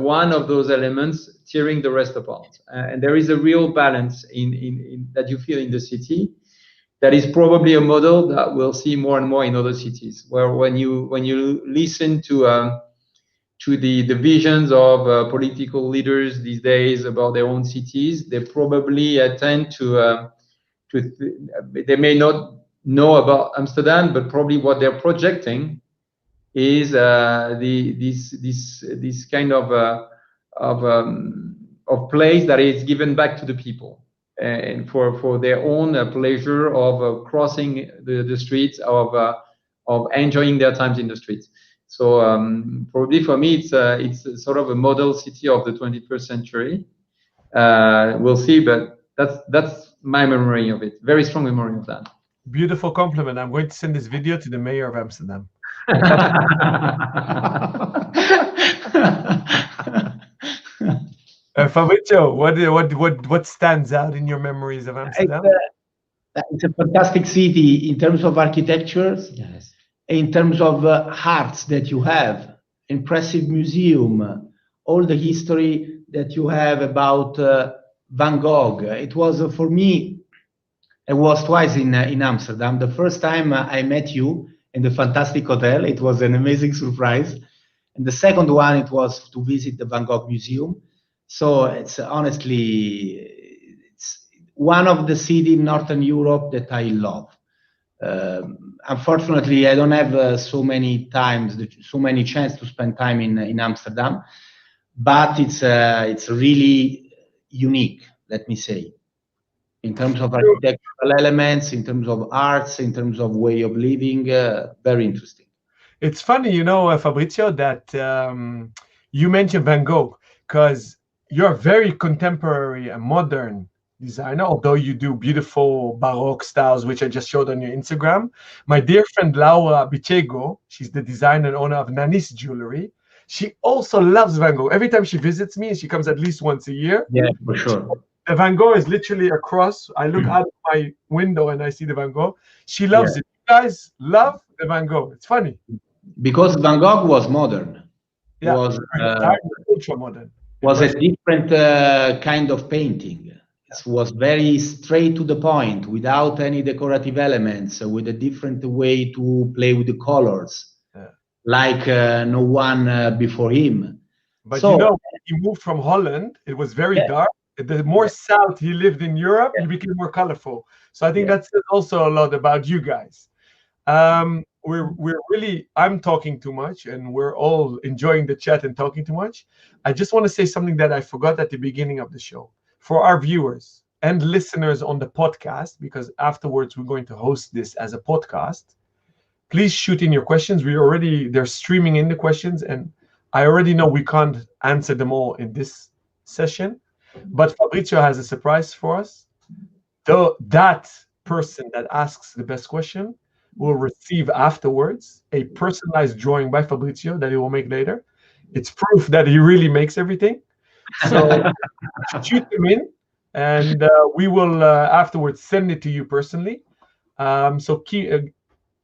one of those elements tearing the rest apart. And there is a real balance in that you feel in the city. That is probably a model that we'll see more and more in other cities, where when you listen to the visions of political leaders these days about their own cities, they probably tend to they may not know about Amsterdam, but probably what they're projecting is this kind of place that is given back to the people, and for their own pleasure of crossing the streets, of enjoying their times in the streets. So probably for me, it's sort of a model city of the 21st century. We'll see, but that's my memory of it. Very strong memory of that. Beautiful compliment. I'm going to send this video to the mayor of Amsterdam. Fabrizio, what stands out in your memories of Amsterdam? It's a fantastic city in terms of architecture, yes. In terms of arts that you have, impressive museum, all the history that you have about Van Gogh. It was for me, I was twice in Amsterdam. The first time I met you in the fantastic hotel, it was an amazing surprise. And the second one, it was to visit the Van Gogh Museum. So it's honestly, it's one of the cities in Northern Europe that I love. Unfortunately, I don't have so many chance to spend time in Amsterdam, but it's really unique, let me say, in terms of architectural elements, in terms of arts, in terms of way of living. Very interesting. It's funny, you know, Fabrizio, that you mentioned Van Gogh, because you're a very contemporary and modern designer, although you do beautiful Baroque styles, which I just showed on your Instagram. My dear friend Laura Bichego, she's the designer and owner of Nanis Jewelry. She also loves Van Gogh. Every time she visits me, and she comes at least once a year. Yeah, for sure. The Van Gogh is literally across. I look out of my window and I see the Van Gogh. She loves it. You guys love the Van Gogh. It's funny. Because Van Gogh was modern. Yeah, was ultra modern. Was a different kind of painting. It was very straight to the point, without any decorative elements, with a different way to play with the colors, like no one before him. But so, you know, he moved from Holland. It was very dark. The more south he lived in Europe, he became more colorful. So I think that's also a lot about you guys. We're really, I'm talking too much, and we're all enjoying the chat and talking too much. I just want to say something that I forgot at the beginning of the show. For our viewers and listeners on the podcast, because afterwards we're going to host this as a podcast, please shoot in your questions. They're streaming in the questions, and I already know we can't answer them all in this session, but Fabrizio has a surprise for us. That person that asks the best question will receive afterwards a personalized drawing by Fabrizio that he will make later. It's proof that he really makes everything. So shoot them in, and we will afterwards send it to you personally. So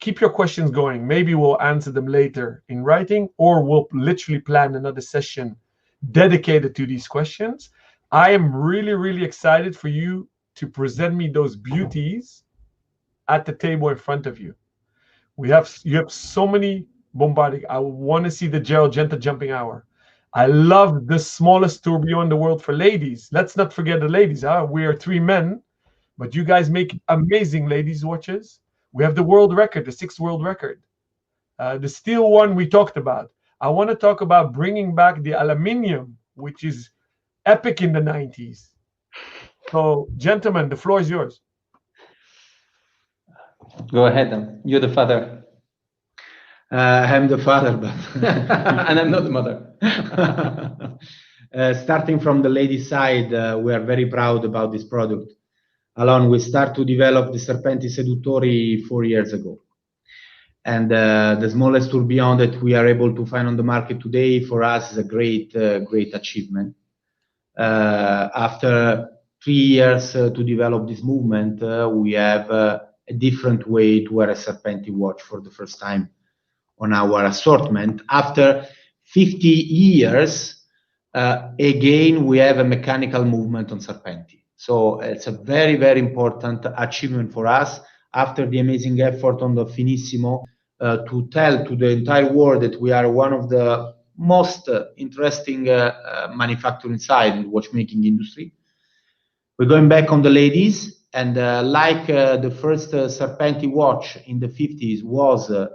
keep your questions going. Maybe we'll answer them later in writing, or we'll literally plan another session dedicated to these questions. I am really, really excited for you to present me those beauties at the table in front of you. You have so many Bombardier. I want to see the Gerald Genta jumping hour. I love the smallest tourbillon in the world for ladies. Let's not forget the ladies. We are 3 men, but you guys make amazing ladies' watches. We have the world record, the 6th world record. The steel one we talked about. I want to talk about bringing back the aluminium, which is epic in the 90s. So, gentlemen, the floor is yours. Go ahead. You're the father. I'm the father, but and I'm not the mother. Starting from the ladies' side, we are very proud about this product. Alon, we start to develop the Serpenti Seduttori 4 years ago. And the smallest tourbillon that we are able to find on the market today for us is a great achievement. After 3 years to develop this movement, we have a different way to wear a Serpenti watch for the first time on our assortment, after 50 years, again, we have a mechanical movement on Serpenti. So it's a very, very important achievement for us after the amazing effort on the Finissimo to tell to the entire world that we are one of the most interesting manufacturing side in the watchmaking industry. We're going back on the ladies, and like the first Serpenti watch in the 50s was a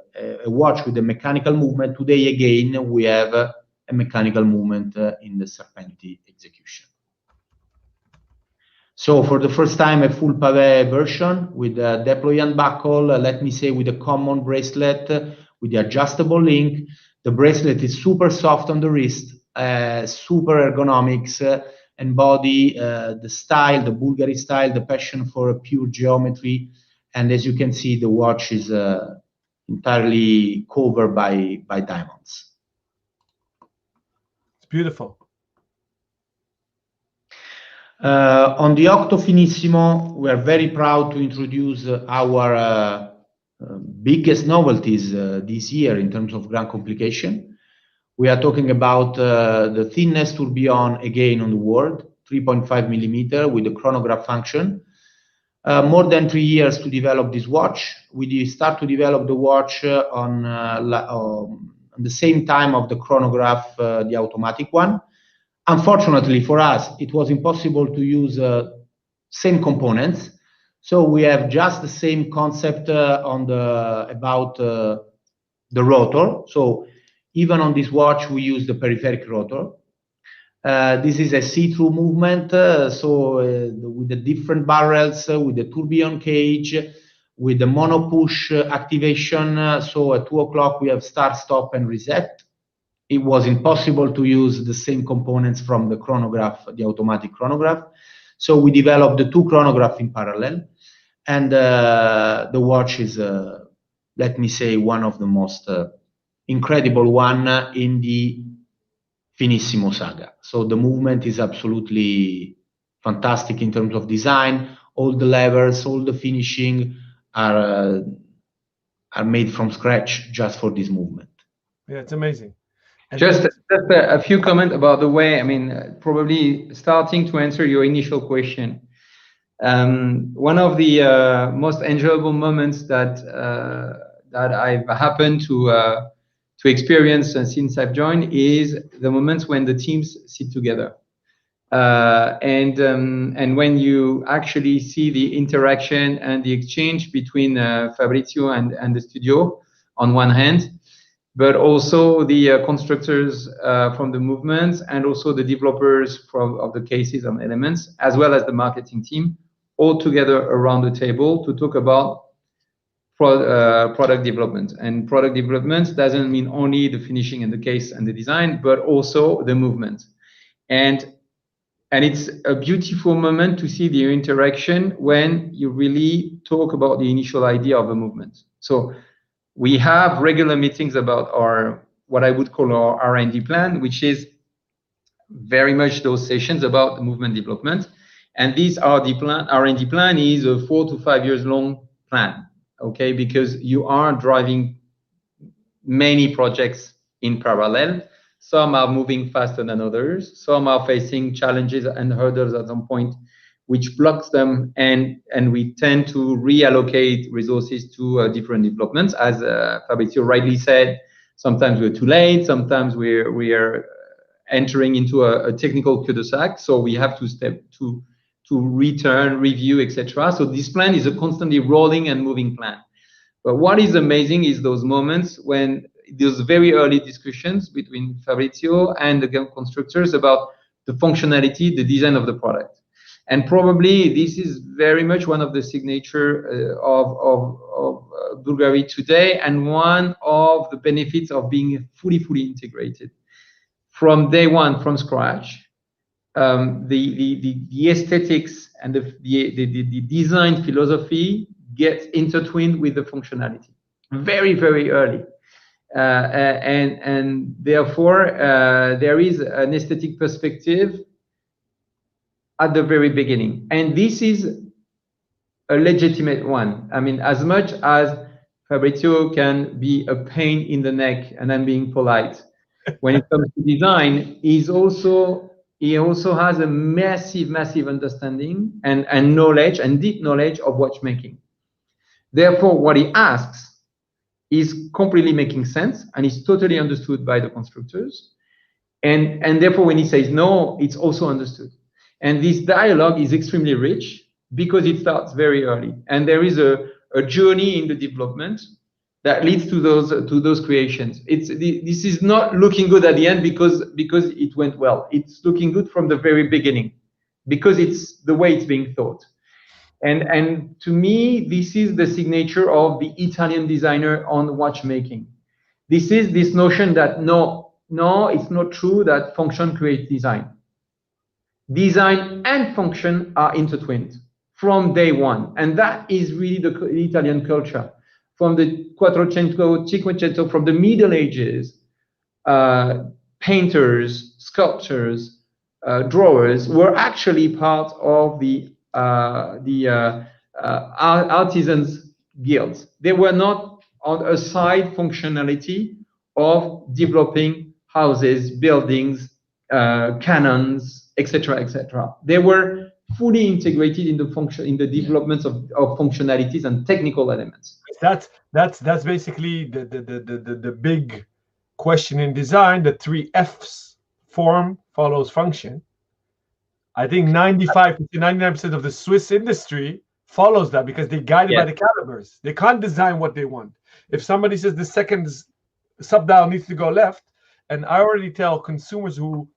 watch with a mechanical movement, today again we have a mechanical movement in the Serpenti execution. So for the first time, a full pavé version with a deployant buckle, let me say with a common bracelet, with the adjustable link. The bracelet is super soft on the wrist, super ergonomics, embody the style, the Bulgari style, the passion for pure geometry. And as you can see, the watch is entirely covered by diamonds. It's beautiful. On the Octo Finissimo, we are very proud to introduce our biggest novelties this year in terms of grand complication. We are talking about the thinnest tourbillon again on the world, 3.5 millimeter with the chronograph function. More than 3 years to develop this watch. We start to develop the watch on the same time of the chronograph, the automatic one. Unfortunately for us, it was impossible to use same components. So we have just the same concept about the rotor. So even on this watch, we use the peripheric rotor. This is a see-through movement, with the different barrels, with the tourbillon cage, with the mono-push activation. So at 2 o'clock, we have start, stop, and reset. It was impossible to use the same components from the chronograph, the automatic chronograph. So we developed the two chronographs in parallel. And the watch is, let me say, one of the most incredible one in the Finissimo saga. So the movement is absolutely fantastic in terms of design. All the levers, all the finishing are made from scratch just for this movement. Yeah, it's amazing. Just a few comments about the way, I mean, probably starting to answer your initial question. One of the most enjoyable moments that I've happened to experience since I've joined is the moments when the teams sit together. And when you actually see the interaction and the exchange between Fabrizio and the studio on one hand, but also the constructors from the movements and also the developers of the cases and elements, as well as the marketing team, all together around the table to talk about product development. And product development doesn't mean only the finishing and the case and the design, but also the movement. And it's a beautiful moment to see the interaction when you really talk about the initial idea of a movement. So we have regular meetings about what I would call our R&D plan, which is very much those sessions about the movement development. And this R&D plan is a 4 to 5 years long plan, okay? Because you are driving many projects in parallel. Some are moving faster than others. Some are facing challenges and hurdles at some point, which blocks them, and we tend to reallocate resources to different developments. As Fabrizio rightly said, sometimes we're too late, sometimes we are entering into a technical cul-de-sac, so we have to step to return, review, etc. So this plan is a constantly rolling and moving plan. But what is amazing is those moments when those very early discussions between Fabrizio and the constructors about the functionality, the design of the product. And probably this is very much one of the signature of Bulgari today, and one of the benefits of being fully integrated from day one, from scratch. The aesthetics and the design philosophy gets intertwined with the functionality very early. And therefore, there is an aesthetic perspective at the very beginning. And this is a legitimate one. I mean, as much as Fabrizio can be a pain in the neck, and I'm being polite, when it comes to design, he also has a massive understanding and knowledge and deep knowledge of watchmaking. Therefore, what he asks is completely making sense and is totally understood by the constructors. And therefore, when he says no, it's also understood. And this dialogue is extremely rich because it starts very early. And there is a journey in the development that leads to those creations. This is not looking good at the end because it went well. It's looking good from the very beginning because it's the way it's being thought. And to me, this is the signature of the Italian designer on watchmaking. This is this notion that no, it's not true that function creates design. Design and function are intertwined from day one. And that is really the Italian culture. From the Quattrocento, Cinquecento, from the Middle Ages, painters, sculptors, drawers were actually part of the artisans' guilds. They were not on a side functionality of developing houses, buildings, cannons, etc., etc. They were fully integrated in the function, in the development of functionalities and technical elements. That's basically the big question in design. The 3 F's: form follows function. I think 95 to 99% of the Swiss industry follows that because they're guided by the calibers. They can't design what they want. If somebody says the second sub dial needs to go left, and I already tell consumers who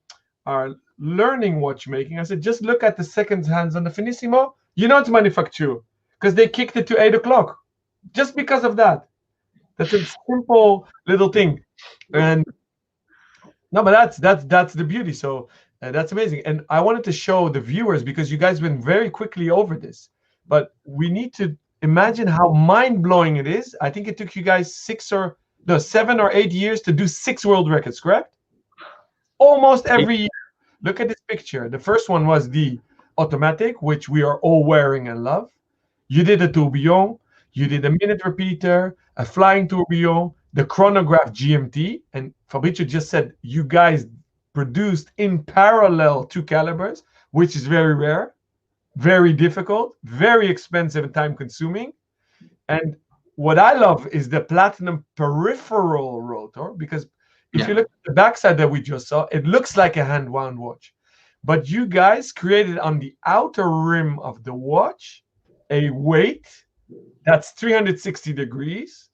are learning watchmaking, I said, just look at the second hands on the Finissimo. You know it's manufacture because they kicked it to 8 o'clock. Just because of that. That's a simple little thing. And no, but that's the beauty. So that's amazing. And I wanted to show the viewers, because you guys went very quickly over this, but we need to imagine how mind-blowing it is. I think it took you guys 7 or 8 years to do 6 world records, correct? Almost every year. Look at this picture. The first one was the automatic, which we are all wearing and love. You did a tourbillon. You did a minute repeater, a flying tourbillon, the chronograph GMT. And Fabrizio just said you guys produced in parallel 2 calibers, which is very rare, very difficult, very expensive and time consuming. And what I love is the platinum peripheral rotor, because if you look at the backside that we just saw, it looks like a hand-wound watch. But you guys created on the outer rim of the watch a weight that's 360 degrees.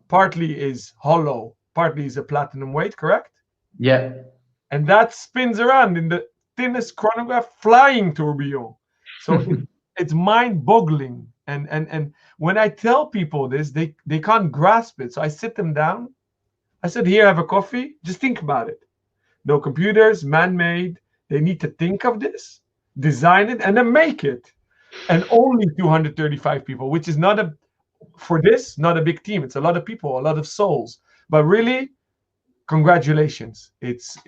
Partly is hollow, partly is a platinum weight, correct? Yeah. And that spins around in the thinnest chronograph flying tourbillon. So it's mind-boggling. And when I tell people this, they can't grasp it. So I sit them down. I said, here, have a coffee. Just think about it. No computers, man-made. They need to think of this, design it, and then make it. And only 235 people, which is not not a big team. It's a lot of people, a lot of souls. But really, congratulations. It's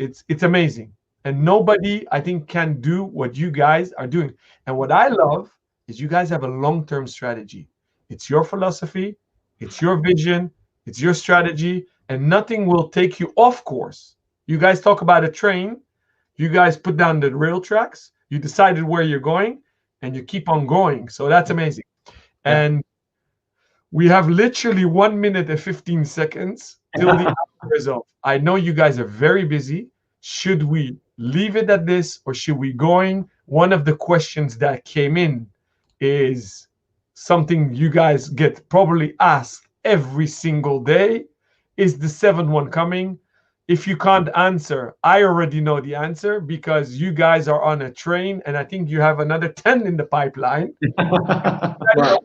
amazing. And nobody, I think, can do what you guys are doing. And what I love is you guys have a long-term strategy. It's your philosophy. It's your vision. It's your strategy. And nothing will take you off course. You guys talk about a train. You guys put down the rail tracks. You decided where you're going, and you keep on going. So that's amazing. Yeah. And we have literally 1 minute and 15 seconds till the result. I know you guys are very busy. Should we leave it at this, or should we going? One of the questions that came in is something you guys get probably asked every single day. Is the 7th one coming? If you can't answer, I already know the answer, because you guys are on a train, and I think you have another 10 in the pipeline. Wow.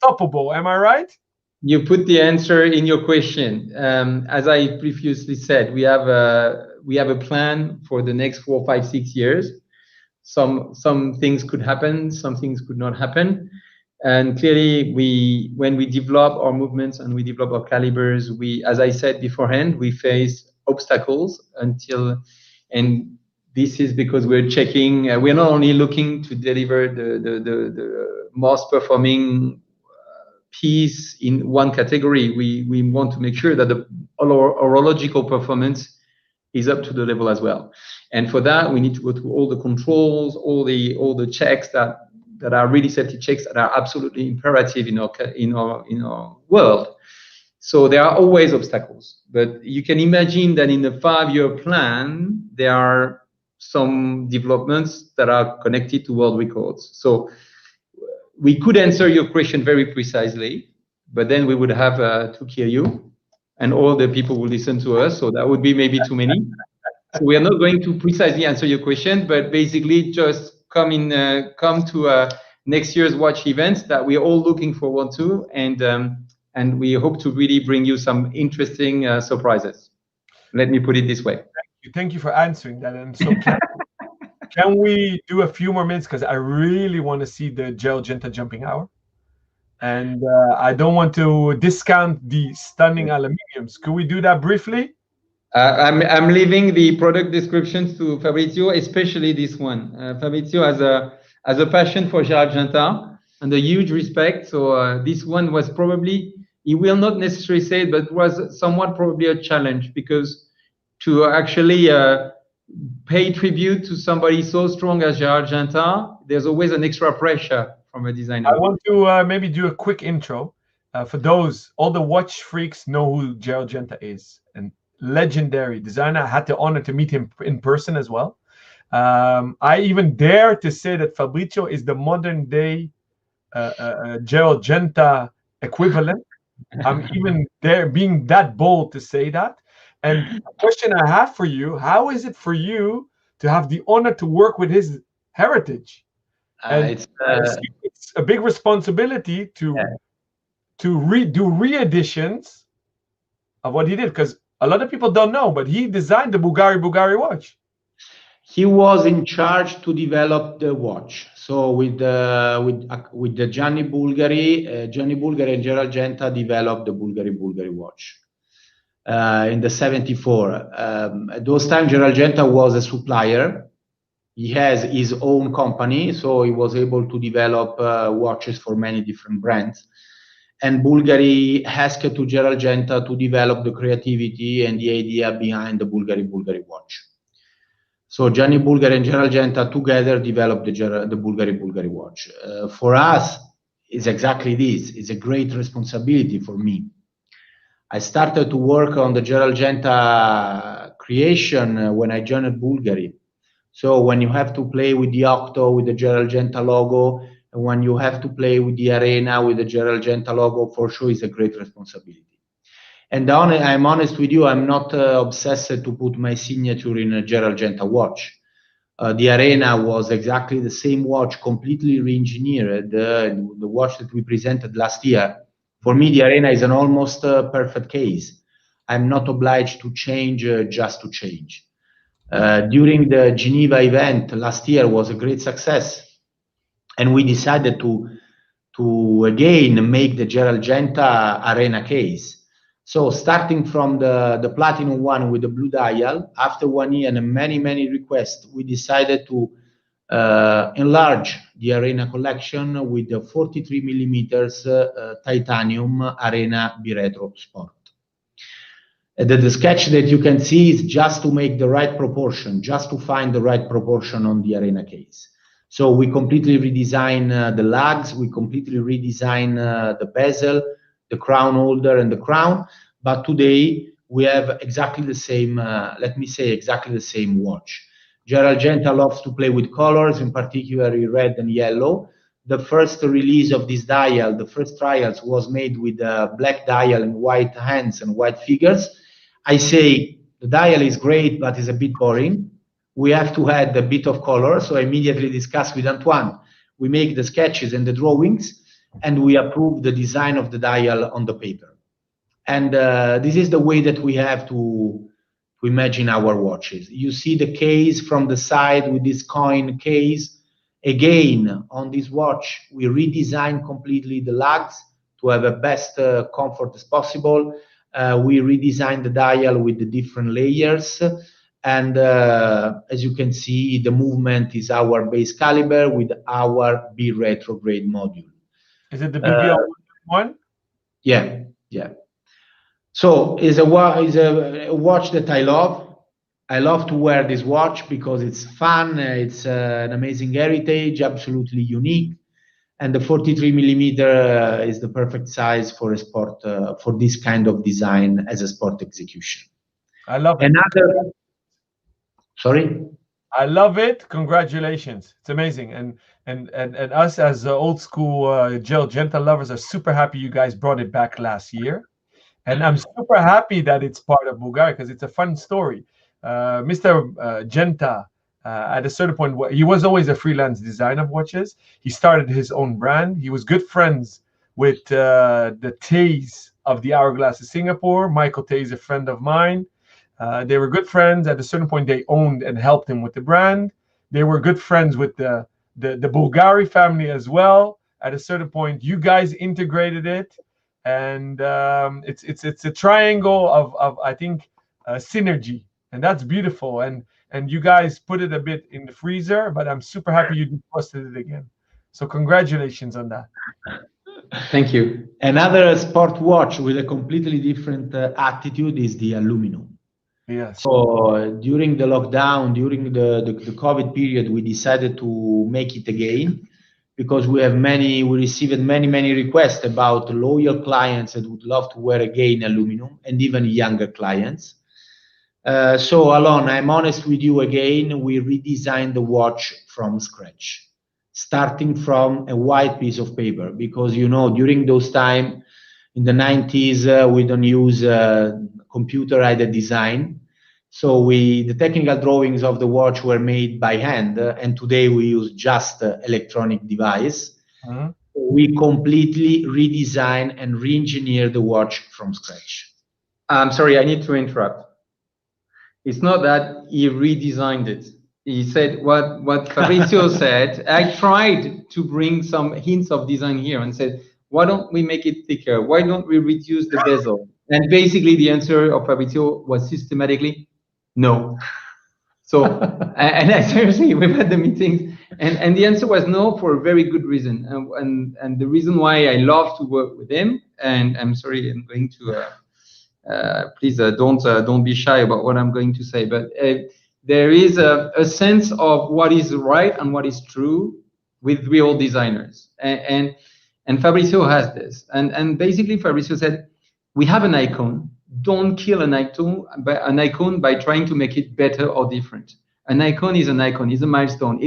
Unstoppable, am I right? You put the answer in your question. As I previously said, we have a plan for the next 4, 5, 6 years. Some things could happen, some things could not happen. And clearly, when we develop our movements and we develop our calibers, as I said beforehand, we face obstacles and this is because we're checking. We're not only looking to deliver the most performing piece in one category. We want to make sure that our horological performance is up to the level as well. And for that, we need to go through all the controls, all the checks that are really safety checks that are absolutely imperative in our world. So there are always obstacles, but you can imagine that in the 5-year plan, there are some developments that are connected to world records. So we could answer your question very precisely, but then we would have to kill you, and all the people will listen to us. So that would be maybe too many. So we are not going to precisely answer your question, but basically just come to next year's watch events that we're all looking forward to, and we hope to really bring you some interesting surprises. Let me put it this way. Thank you for answering that. And so can we do a few more minutes, because I really want to see the Gerald Genta jumping hour, and I don't want to discount the stunning aluminiums. Could we do that briefly? I'm leaving the product descriptions to Fabrizio, especially this one. Fabrizio has a passion for Gerald Genta and a huge respect. So this one was probably, he will not necessarily say it, but was somewhat probably a challenge, because to actually pay tribute to somebody so strong as Gerald Genta, there's always an extra pressure from a designer. I want to maybe do a quick intro. For those, all the watch freaks know who Gerald Genta is. And legendary designer. I had the honor to meet him in person as well. I even dare to say that Fabrizio is the modern day Gerald Genta equivalent. I'm even there being that bold to say that. And the question I have for you, how is it for you to have the honor to work with his heritage? And it's a big responsibility to do re-editions of what he did, because a lot of people don't know, but he designed the Bulgari watch. He was in charge to develop the watch. So with the Gianni Bulgari and Gerald Genta developed the Bulgari watch in the '74. At those times, Gerald Genta was a supplier. He has his own company, so he was able to develop watches for many different brands. And Bulgari asked to Gerald Genta to develop the creativity and the idea behind the Bulgari watch. So Gianni Bulgari and Gerald Genta together developed the Bulgari watch. For us, it's exactly this. It's a great responsibility for me. I started to work on the Gerald Genta creation when I joined Bulgari. So when you have to play with the Octo, with the Gerald Genta logo, and when you have to play with the Arena, with the Gerald Genta logo, for sure is a great responsibility. And I'm honest with you, I'm not obsessed to put my signature in a Gerald Genta watch. The Arena was exactly the same watch, completely re-engineered, the watch that we presented last year. For me, the Arena is an almost perfect case. I'm not obliged to change just to change. During the Geneva event last year was a great success. And we decided to again make the Gerald Genta Arena case. So starting from the Platinum one with the blue dial, after 1 year and many requests, we decided to enlarge the Arena collection with the 43 millimeters titanium Arena Biretro Sport. The sketch that you can see is just to make the right proportion, just to find the right proportion on the Arena case. So we completely redesign the lugs, we completely redesign the bezel, the crown holder and the crown. But today we have exactly the same, let me say exactly the same watch. Gerald Genta loves to play with colors, in particular red and yellow. The first release of this dial, the first trials was made with a black dial and white hands and white figures. I say the dial is great, but it's a bit boring. We have to add a bit of color. So I immediately discussed with Antoine. We make the sketches and the drawings, and we approve the design of the dial on the paper. And this is the way that we have to imagine our watches. You see the case from the side with this coin case. Again, on this watch, we redesign completely the lugs to have the best comfort as possible. We redesign the dial with the different layers. And as you can see, the movement is our base caliber with our B retrograde module. Is it the BBL one? Yeah. So it's a watch that I love. I love to wear this watch because it's fun. It's an amazing heritage, absolutely unique. And the 43 millimeter is the perfect size for a sport, for this kind of design as a sport execution. I love it. Sorry? I love it. Congratulations. It's amazing. And us as old school Genta lovers are super happy you guys brought it back last year. And I'm super happy that it's part of Bulgari because it's a fun story. Mr. Genta, at a certain point, he was always a freelance designer of watches. He started his own brand. He was good friends with the Tays of the Hourglass of Singapore. Michael Tay is a friend of mine. They were good friends. At a certain point, they owned and helped him with the brand. They were good friends with the Bulgari family as well. At a certain point, you guys integrated it. And it's a triangle of I think synergy, and that's beautiful. And you guys put it a bit in the freezer, but I'm super happy you defrosted it again. So congratulations on that. Thank you. Another sport watch with a completely different attitude is the aluminum. Yes. So during the lockdown, during the COVID period, we decided to make it again, because we received many requests about loyal clients that would love to wear again aluminum, and even younger clients. So Alon, I'm honest with you again, we redesigned the watch from scratch, starting from a white piece of paper, because during those time in the 90s, we don't use computer-aided design. So the technical drawings of the watch were made by hand, and today we use just electronic device. Mm-hmm. We completely redesign and re-engineer the watch from scratch. I'm sorry, I need to interrupt. It's not that he redesigned it. He said what Fabrizio said. I tried to bring some hints of design here and said, why don't we make it thicker? Why don't we reduce the bezel? And basically the answer of Fabrizio was systematically, no. So, and I seriously, we've had the meetings, and the answer was no for a very good reason. And the reason why I love to work with him, and I'm sorry, I'm going to, please don't be shy about what I'm going to say, but there is a sense of what is right and what is true with real designers. And Fabrizio has this. And basically Fabrizio said, we have an icon. Don't kill an icon by trying to make it better or different. An icon is an icon, it's a milestone.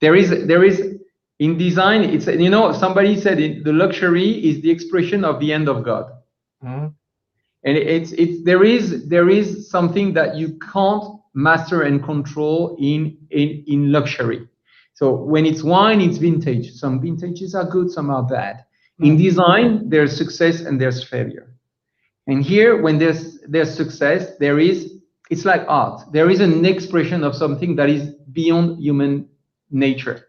There is in design, it's, somebody said the luxury is the expression of the end of God. Mm-hmm. And there is something that you can't master and control in luxury. So when it's wine, it's vintage. Some vintages are good, some are bad. Mm-hmm. In design, there's success and there's failure. And here, when there's success, it's like art. There is an expression of something that is beyond human nature.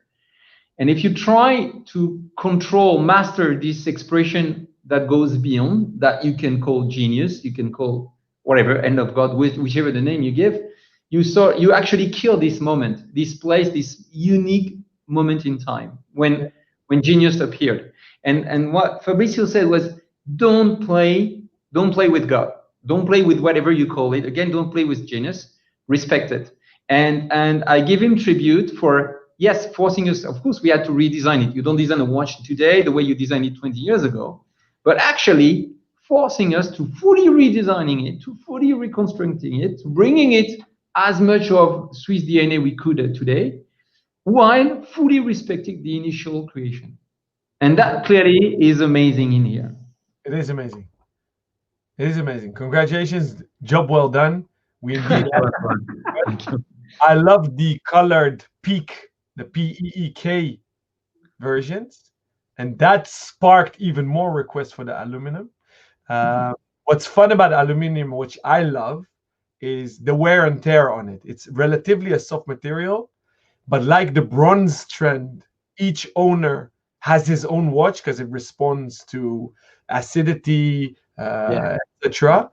And if you try to master this expression that goes beyond, that you can call genius, you can call whatever, end of God, whichever the name you give, you actually kill this moment, this place, this unique moment in time when genius appeared. And what Fabrizio said was, don't play with God. Don't play with whatever you call it. Again, don't play with genius. Respect it. And I give him tribute for, yes, forcing us. Of course, we had to redesign it. You don't design a watch today the way you designed it 20 years ago, but actually forcing us to fully redesigning it, to fully reconstructing it, to bringing it as much of Swiss DNA we could today, while fully respecting the initial creation. And that clearly is amazing in here. It is amazing. It is amazing. Congratulations. Job well done. We indeed I love the colored peak, the PEEK versions. And that sparked even more requests for the aluminum. What's fun about aluminum, which I love, is the wear and tear on it. It's relatively a soft material, but like the bronze trend, each owner has his own watch because it responds to acidity, etc.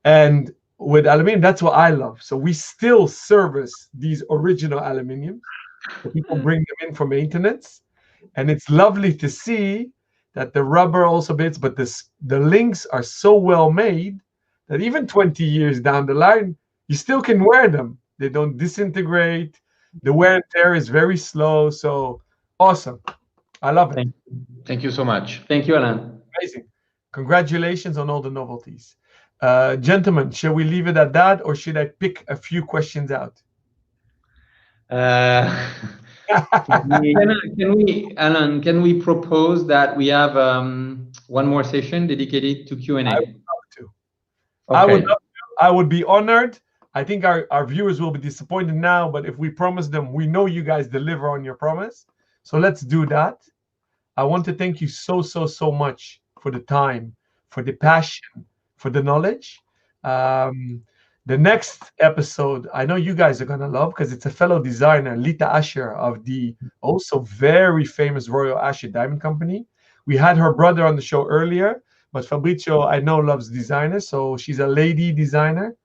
And with aluminum, that's what I love. So we still service these original aluminum. People bring them in for maintenance, and it's lovely to see that the rubber also bits, but the links are so well made that even 20 years down the line, You still can wear them. They don't disintegrate. The wear and tear is very slow. So awesome. I love it. Thank you so much. Thank you, Alon. Amazing. Congratulations on all the novelties. Gentlemen, shall we leave it at that, or should I pick a few questions out? Alon, can we propose that we have one more session dedicated to Q&A? I would love to. Okay. I would love to. I would be honored. I think our viewers will be disappointed now, but if we promise them, we know you guys deliver on your promise. So let's do that. I want to thank you so much for the time, for the passion, for the knowledge. The next episode, I know you guys are going to love, because it's a fellow designer, Lita Asher, of the also very famous Royal Asher Diamond Company. We had her brother on the show earlier, but Fabrizio, I know, loves designers, so she's a lady designer.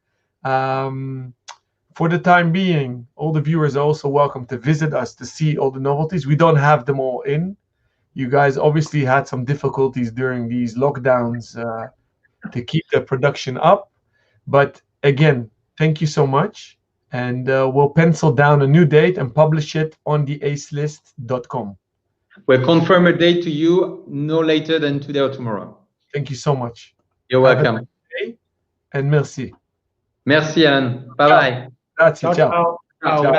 For the time being, all the viewers are also welcome to visit us to see all the novelties. We don't have them all in. You guys obviously had some difficulties during these lockdowns to keep the production up. But again, thank you so much. And we'll pencil down a new date and publish it on the acelist.com. We'll confirm a date to you no later than today or tomorrow. Thank you so much. You're welcome. Have a nice day, and merci. Merci, Alon. Bye-bye. Grazie. Ciao. Ciao.